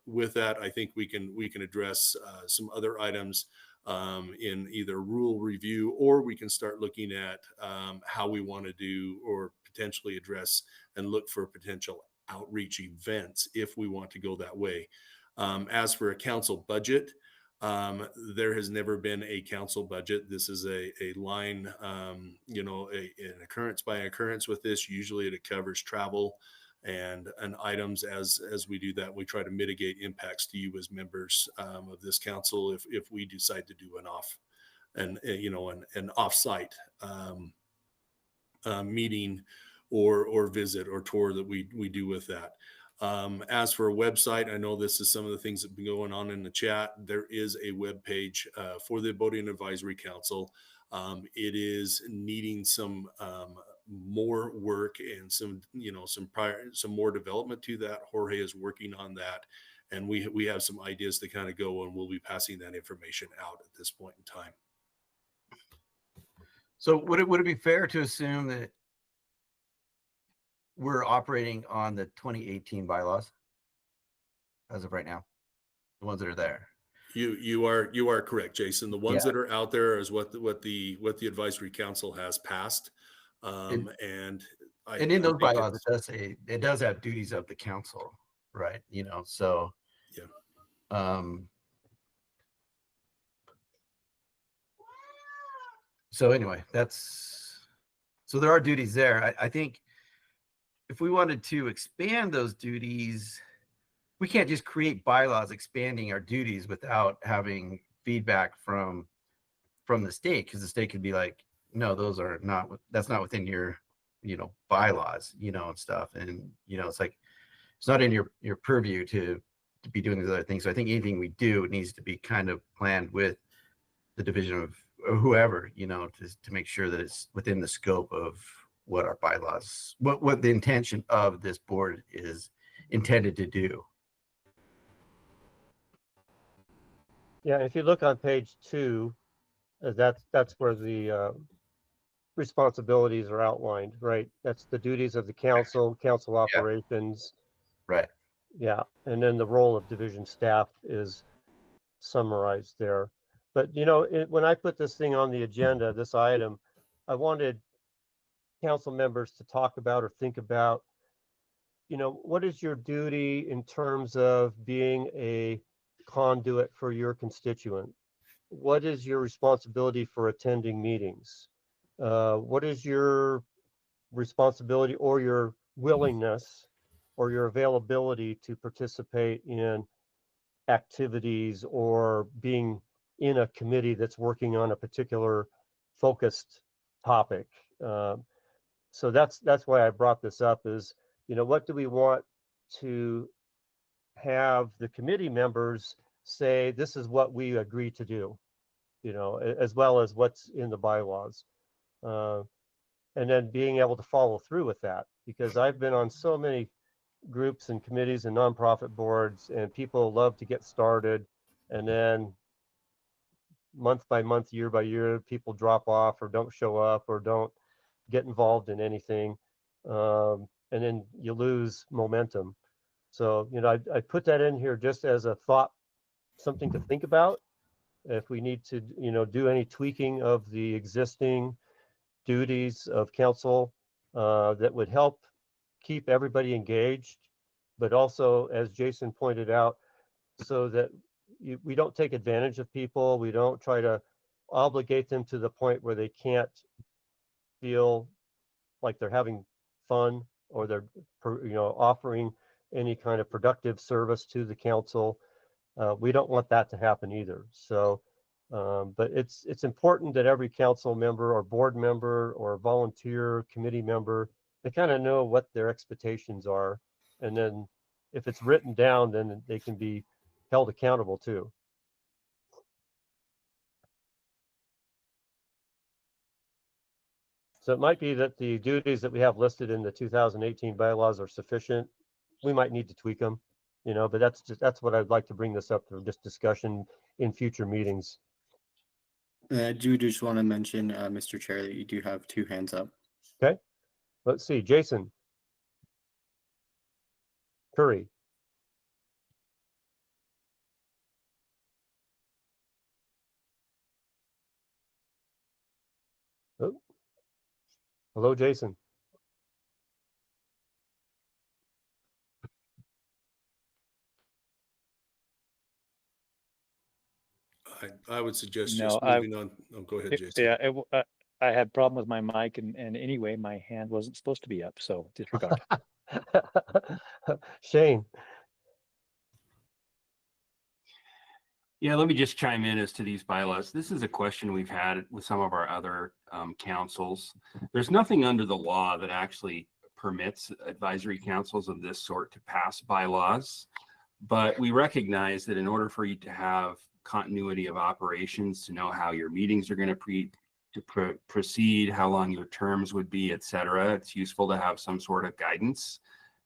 with that, I think we can address some other items in either rule review, or we can start looking at how we want to do or potentially address and look for potential outreach events if we want to go that way. As for a council budget, there has never been a council budget. This is a line, an occurrence by occurrence with this. Usually it covers travel and items. As we do that, we try to mitigate impacts to you as members of this council if we decide to do an off-site meeting or visit or tour that we do with that. As for a website, I know this is some of the things that have been going on in the chat. There is a web page for the Voting Advisory Council. It is needing some more work and some more development to that. Jorge is working on that, and we have some ideas to kind of go, and we'll be passing that information out at this point in time. So would it be fair to assume that we're operating on the 2018 bylaws as of right now, the ones that are there? You are correct, Jason. The ones that are out there is what the Advisory Council has passed, and in those bylaws it does have duties of the council, right? So yeah. So anyway, so there are duties there. I think if we wanted to expand those duties, we can't just create bylaws expanding our duties without having feedback from the state, because the state could be like, no, that's not within your bylaws, and stuff. And it's like, it's not in your purview to be doing these other things. So I think anything we do needs to be kind of planned with the division of whoever, to make sure that it's within the scope of what our bylaws, what the intention of this board is intended to do. Yeah, if you look on page 2, that's where the responsibilities are outlined, right? That's the duties of the council operations. Right. Yeah, and then the role of division staff is summarized there. But when I put this thing on the agenda, this item, I wanted council members to talk about or think about, what is your duty in terms of being a conduit for your constituent? What is your responsibility for attending meetings? What is your responsibility or your willingness or your availability to participate in activities or being in a committee that's working on a particular focused topic? So that's why I brought this up is, what do we want to have the committee members say, this is what we agree to do, as well as what's in the bylaws. And then being able to follow through with that, because I've been on so many groups and committees and nonprofit boards, and people love to get started, and then month by month, year by year, people drop off or don't show up or don't get involved in anything, and then you lose momentum. So I put that in here just as a thought, something to think about. If we need to do any tweaking of the existing duties of council, that would help keep everybody engaged, but also, as Jason pointed out, so that we don't take advantage of people. We don't try to obligate them to the point where they can't feel like they're having fun or they're offering any kind of productive service to the council. We don't want that to happen either. So but it's important that every council member or board member or volunteer committee member, they kind of know what their expectations are, and then if it's written down, then they can be held accountable too. So it might be that the duties that we have listed in the 2018 bylaws are sufficient. We might need to tweak them, but that's what I'd like to bring this up for just discussion in future meetings. I do just want to mention, Mr. Chair, that you do have 2 hands up. Okay, let's see, Jason Curry. Oh. Hello, Jason. I would suggest No, just moving on. Oh, go ahead, Jason. Yeah, I had a problem with my mic, and anyway, my hand wasn't supposed to be up, so disregard. Shane. Yeah, let me just chime in as to these bylaws. This is a question we've had with some of our other councils. There's nothing under the law that actually permits advisory councils of this sort to pass bylaws, but we recognize that in order for you to have continuity of operations, to know how your meetings are going to proceed, how long your terms would be, et cetera, it's useful to have some sort of guidance.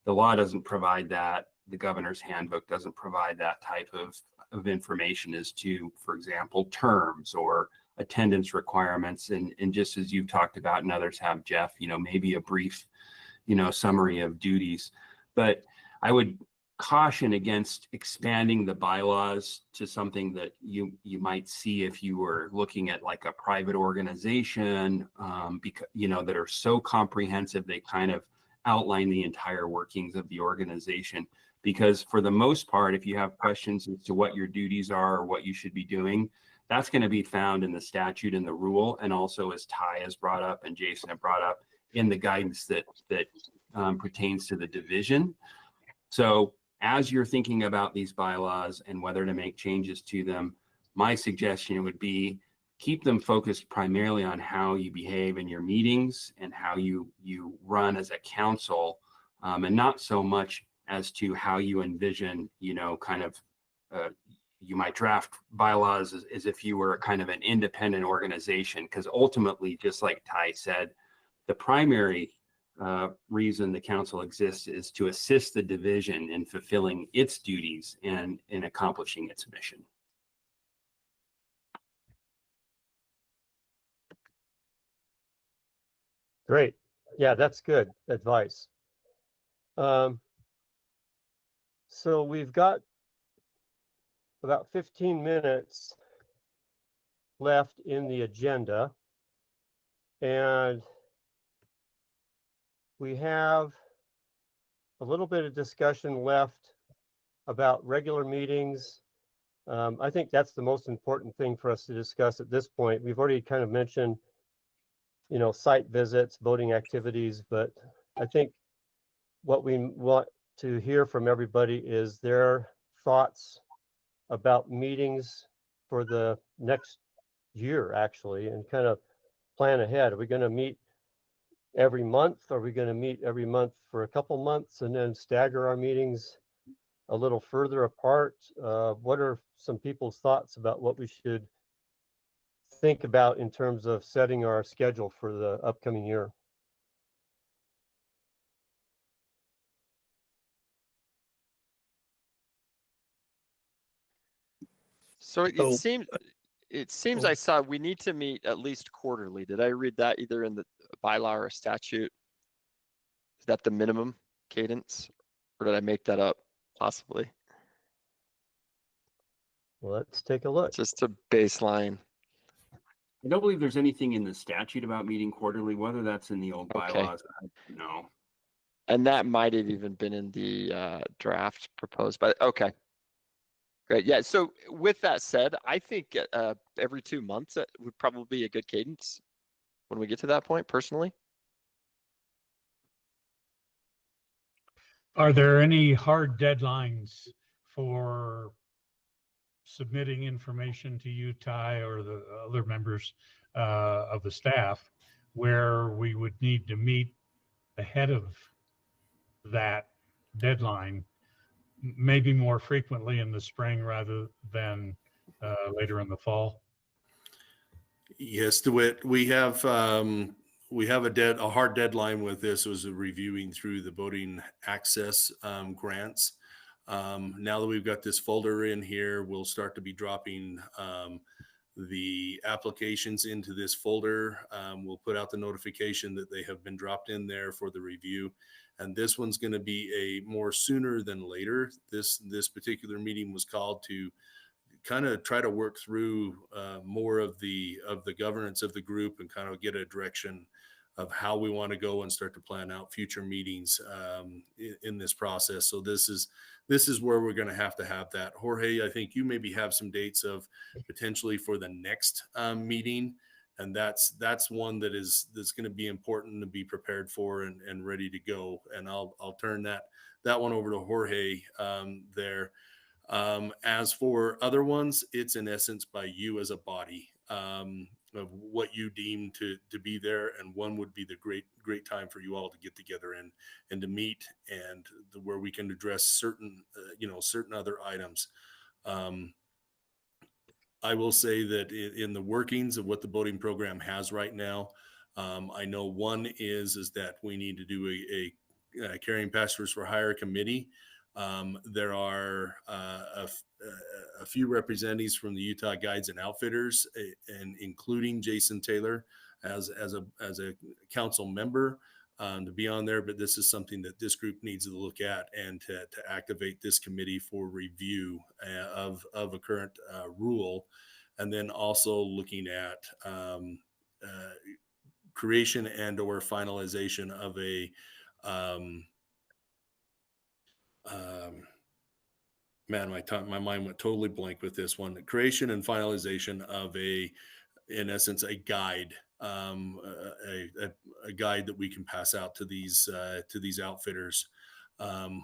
The law doesn't provide that. The governor's handbook doesn't provide that type of information as to, for example, terms or attendance requirements. And just as you've talked about and others have, Jeff, maybe a brief, summary of duties. But I would caution against expanding the bylaws to something that you might see if you were looking at like a private organization, because that are so comprehensive they kind of outline the entire workings of the organization. Because for the most part, if you have questions as to what your duties are or what you should be doing, that's going to be found in the statute and the rule, and also, as Ty has brought up and Jason have brought up, in the guidance that pertains to the division. So as you're thinking about these bylaws and whether to make changes to them, my suggestion would be keep them focused primarily on how you behave in your meetings and how you run as a council, and not so much as to how you envision, you might draft bylaws as if you were kind of an independent organization, because ultimately, just like Ty said, the primary reason the council exists is to assist the division in fulfilling its duties and in accomplishing its mission. Great. Yeah, that's good advice. So we've got about 15 minutes left in the agenda. And we have a little bit of discussion left about regular meetings. I think that's the most important thing for us to discuss at this point. We've already kind of mentioned, site visits, voting activities, but I think what we want to hear from everybody is their thoughts about meetings for the next year, actually, and kind of plan ahead. Are we going to meet every month? Are we going to meet every month for a couple months and then stagger our meetings a little further apart? What are some people's thoughts about what we should think about in terms of setting our schedule for the upcoming year? So So- it seems I saw we need to meet at least quarterly. Did I read that either in the bylaw or statute? Is that the minimum cadence, or did I make that up? Possibly. Well, let's take a look. Just a baseline. I don't believe there's anything in the statute about meeting quarterly, whether that's in the old Okay. bylaws. I don't know. And that might have even been in the draft proposed, but okay. Great. Yeah. So with that said, I think every 2 months would probably be a good cadence when we get to that point, personally. Are there any hard deadlines for submitting information to you, Ty, or the other members of the staff where we would need to meet ahead of that deadline, maybe more frequently in the spring rather than later in the fall? Yes, DeWitt, we have a hard deadline with this. Was reviewing through the voting access grants. Now that we've got this folder in here, we'll start to be dropping the applications into this folder. We'll put out the notification that they have been dropped in there for the review. And this one's going to be a more sooner than later. This particular meeting was called to kind of try to work through more of the governance of the group and kind of get a direction of how we want to go and start to plan out future meetings in this process. So this is where we're going to have that. Jorge, I think you maybe have some dates of potentially for the next meeting, and that's one that's going to be important to be prepared for and ready to go. And I'll turn that one over to Jorge there. As for other ones, it's in essence by you as a body of what you deem to be there, and one would be the great time for you all to get together and to meet and where we can address certain other items. I will say that in the workings of what the voting program has right now, I know one is that we need to do a carrying passengers for hire committee. There are a few representatives from the Utah Guides and Outfitters, and including Jason Taylor as a council member to be on there. But this is something that this group needs to look at and to activate this committee for review of a current rule, and then also looking at creation and or finalization of a man, my mind went totally blank with this one. The creation and finalization of in essence, a guide, a guide that we can pass out to these outfitters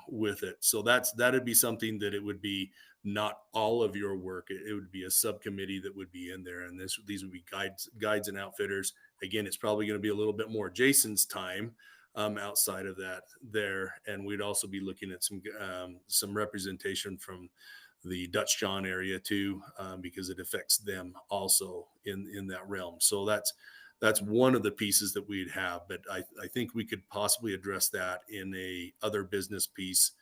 with it. So that'd be something that it would be not all of your work. It would be a subcommittee that would be in there, and these would be guides and outfitters. Again, it's probably going to be a little bit more Jason's time outside of that there, and we'd also be looking at some representation from the Dutch John area too, because it affects them also in that realm. So that's one of the pieces that we'd have, but I think we could possibly address that in a other business piece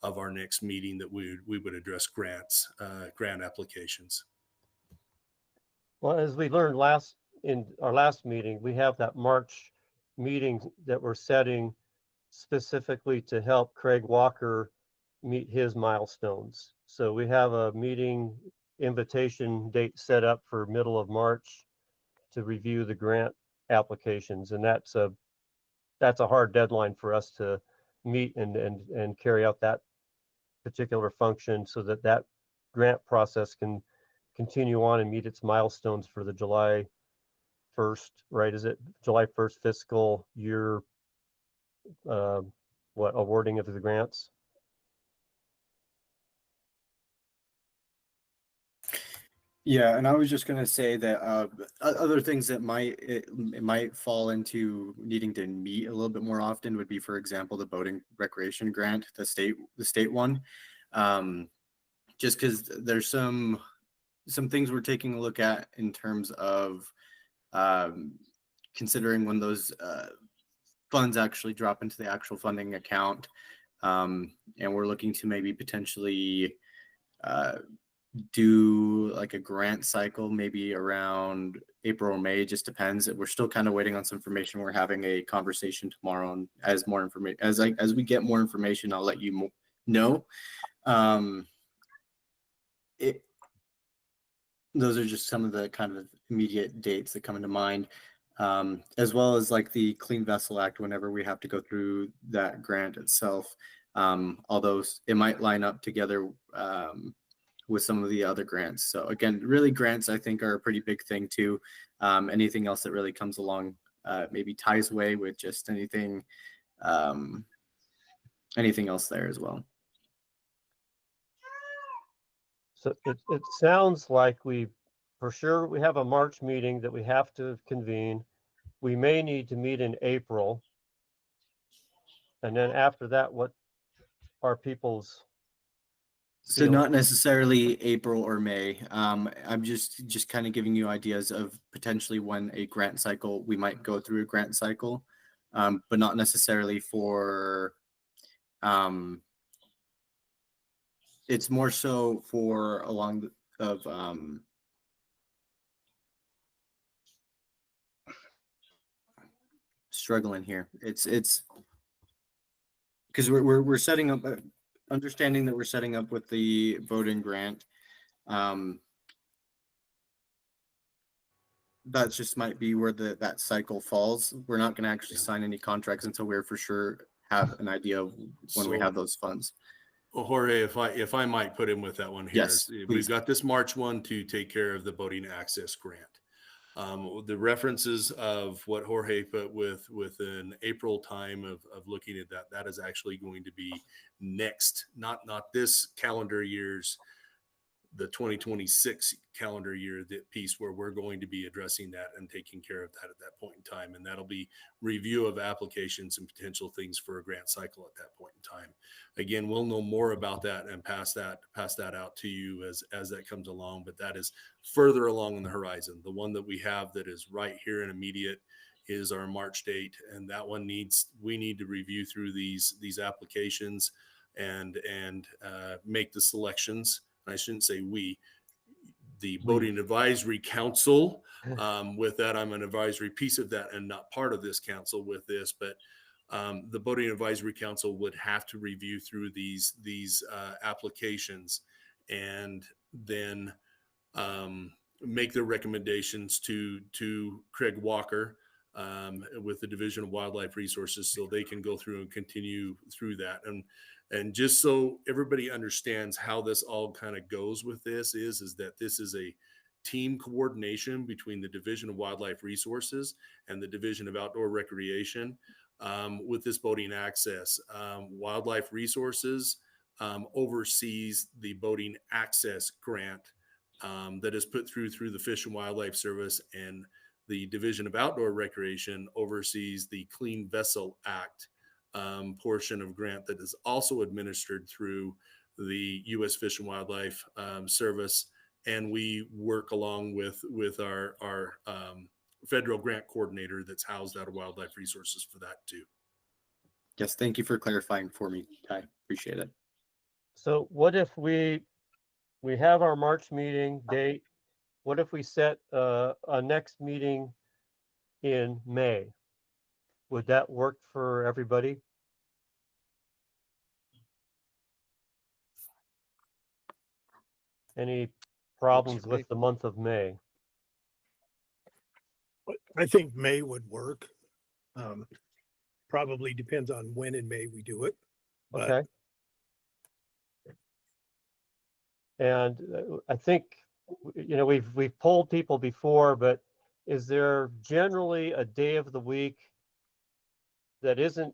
of our next meeting that we would address grant applications. Well, as we learned in our last meeting, we have that March meeting that we're setting specifically to help Craig Walker meet his milestones. So we have a meeting invitation date set up for middle of March to review the grant applications, and that's a hard deadline for us to meet and carry out that particular function so that that grant process can continue on and meet its milestones for the July 1st, right? Is it July 1st fiscal year, awarding of the grants? Yeah, and I was just gonna say that other things that it might fall into needing to meet a little bit more often would be, for example, the boating recreation grant, the state one. Just because there's some things we're taking a look at in terms of considering when those funds actually drop into the actual funding account, and we're looking to maybe potentially do like a grant cycle maybe around April or May. It just depends. We're still kind of waiting on some information. We're having a conversation tomorrow, and as more information, as we get more information, I'll let you know. Those are just some of the kind of immediate dates that come into mind, as well as like the Clean Vessel Act whenever we have to go through that grant itself. Although it might line up together with some of the other grants. So again, really grants I think are a pretty big thing too. Anything else that really comes along maybe ties away with just anything else there as well. So it sounds like for sure we have a March meeting that we have to convene. We may need to meet in April. And then after that, what are people's So not necessarily April or May. I'm just kind of giving you ideas of potentially when a grant cycle, we might go through a grant cycle, but not necessarily for, it's more so for along of, struggling here. It's because we're setting up, understanding that we're setting up with the voting grant. That just might be where that cycle falls. We're not going to actually sign any contracts until we're for sure have an idea of when we have those funds. Well, Jorge, if I might put in with that one here, Yes, we've please. got this March one to take care of the voting access grant. The references of what Jorge put with an April time of looking at that is actually going to be next, not this calendar year's, the 2026 calendar year, that piece where we're going to be addressing that and taking care of that at that point in time. And that'll be review of applications and potential things for a grant cycle at that point in time. Again, we'll know more about that and pass that out to you as that comes along, but that is further along on the horizon. The one that we have that is right here and immediate is our March date. And that one we need to review through these applications and make the selections. I shouldn't say the Voting Advisory Council. With that, I'm an advisory piece of that and not part of this council with this, but the Voting Advisory Council would have to review through these applications and then make their recommendations to Craig Walker with the Division of Wildlife Resources, so they can go through and continue through that. And just so everybody understands how this all kind of goes with this is that this is a team coordination between the Division of Wildlife Resources and the Division of Outdoor Recreation with this boating access. Wildlife Resources oversees the boating access grant that is put through the Fish and Wildlife Service, and the Division of Outdoor Recreation oversees the Clean Vessel Act portion of grant that is also administered through the U.S. Fish and Wildlife Service, and we work along with our federal grant coordinator that's housed out of Wildlife Resources for that too. Yes, thank you for clarifying for me, Ty. Appreciate it. So what if we have our March meeting date? What if we set a next meeting in May? Would that work for everybody? Any problems for me. with the month of May? I think May would work. Probably depends on when in May we do it. But Okay. And I think, we've polled people before, but is there generally a day of the week that isn't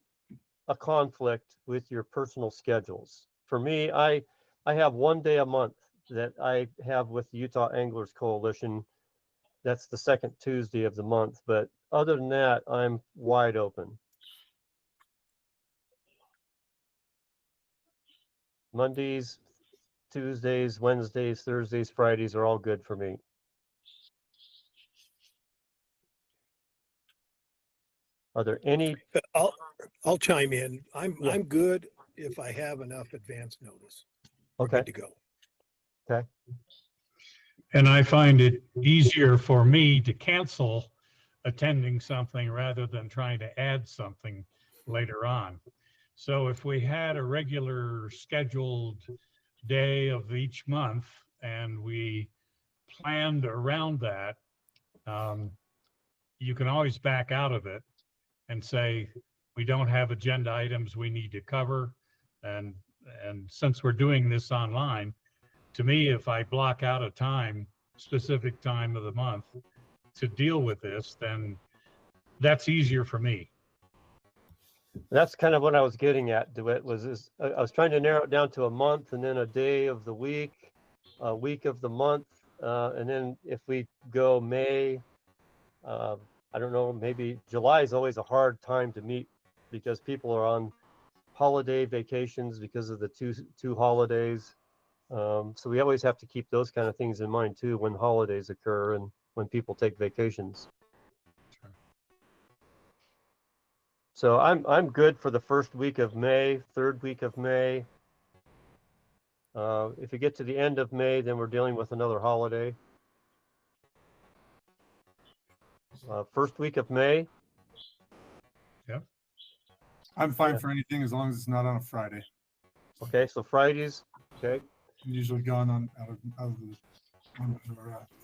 a conflict with your personal schedules? For me, I have one day a month that I have with the Utah Anglers Coalition. That's the second Tuesday of the month. But other than that, I'm wide open. Mondays, Tuesdays, Wednesdays, Thursdays, Fridays are all good for me. Are there any? I'll chime in. Yeah. I'm good if I have enough advance notice. We're Okay. good to go. Okay. And I find it easier for me to cancel attending something rather than trying to add something later on. So if we had a regular scheduled day of each month and we planned around that, you can always back out of it and say, we don't have agenda items we need to cover. And since we're doing this online, to me, if I block out a time, specific time of the month to deal with this, then that's easier for me. That's kind of what I was getting at, DeWitt, I was trying to narrow it down to a month and then a day of the week, a week of the month. And then if we go May, I don't know, maybe July is always a hard time to meet because people are on holiday vacations because of the two holidays. So we always have to keep those kind of things in mind too when holidays occur and when people take vacations. So I'm good for the first week of May, third week of May. If you get to the end of May, then we're dealing with another holiday. First week of May. Yeah. I'm fine for anything as long as it's not on a Friday. Okay, so Fridays. Okay. I'm usually gone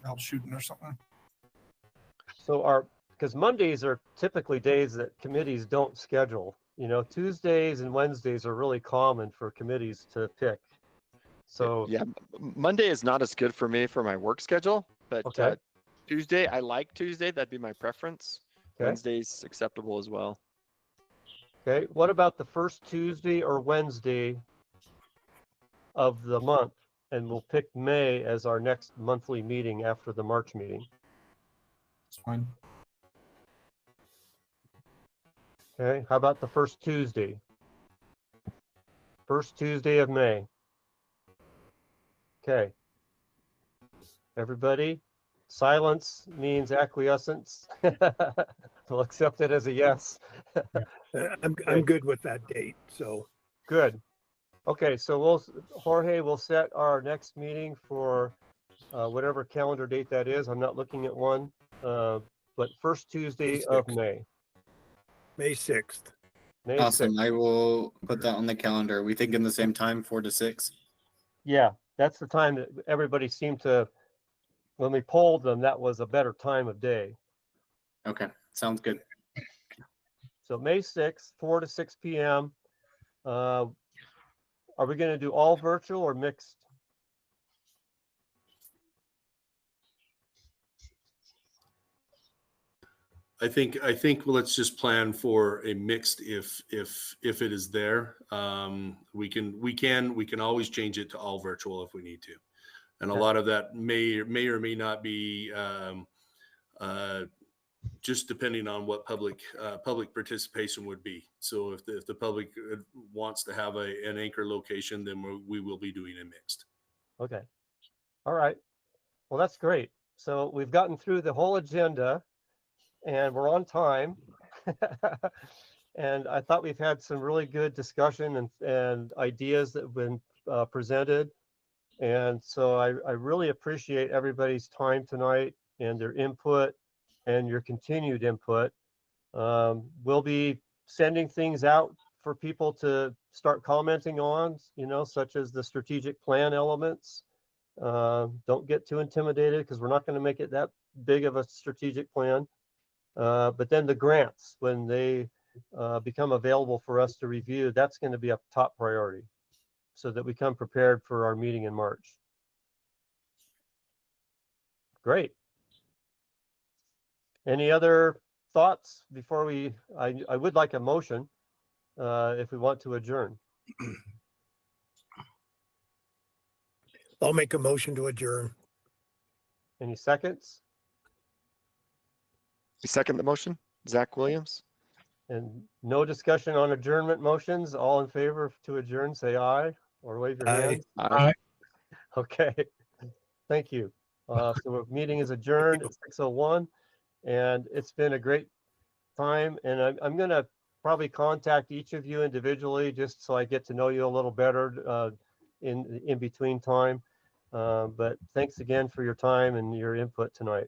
out shooting or something. So because Mondays are typically days that committees don't schedule. Tuesdays and Wednesdays are really common for committees to pick. So yeah, Monday is not as good for me for my work schedule, but okay. Tuesday, I like Tuesday. That'd be my preference. Okay. Wednesday's acceptable as well. Okay. What about the first Tuesday or Wednesday of the month? And we'll pick May as our next monthly meeting after the March meeting. It's fine. Okay. How about the first Tuesday? First Tuesday of May. Okay. Everybody, silence means acquiescence. We'll accept it as a yes. I'm good with that date. So good. Okay, so Jorge will set our next meeting for whatever calendar date that is. I'm not looking at one, but first Tuesday of May. May 6th. May Awesome. 6th. I will put that on the calendar. We think in the same time, 4 to 6. Yeah, that's the time that everybody seemed to, when we polled them, that was a better time of day. Okay, sounds good. So May 6th, 4 to 6 p.m. Are we going to do all virtual or mixed? I think let's just plan for a mixed if it is there. We can always change it to all virtual if we need to. And a lot of that may or may not be just depending on what public participation would be. So if the public wants to have an anchor location, then we will be doing a mixed. Okay. All right. Well, that's great. So we've gotten through the whole agenda and we're on time. And I thought we've had some really good discussion and ideas that have been presented. And so I really appreciate everybody's time tonight and their input and your continued input. We'll be sending things out for people to start commenting on, such as the strategic plan elements. Don't get too intimidated because we're not going to make it that big of a strategic plan. But then the grants, when they become available for us to review, that's going to be a top priority so that we come prepared for our meeting in March. Great. Any other thoughts before I would like a motion if we want to adjourn. I'll make a motion to adjourn. Any seconds? Second the motion, Zach Williams. And no discussion on adjournment motions. All in favor to adjourn, say aye or wave your Aye. hand. Aye. Okay. Thank you. So our meeting is adjourned at 6:01, and it's been a great time. And I'm going to probably contact each of you individually just so I get to know you a little better in between time. But thanks again for your time and your input tonight.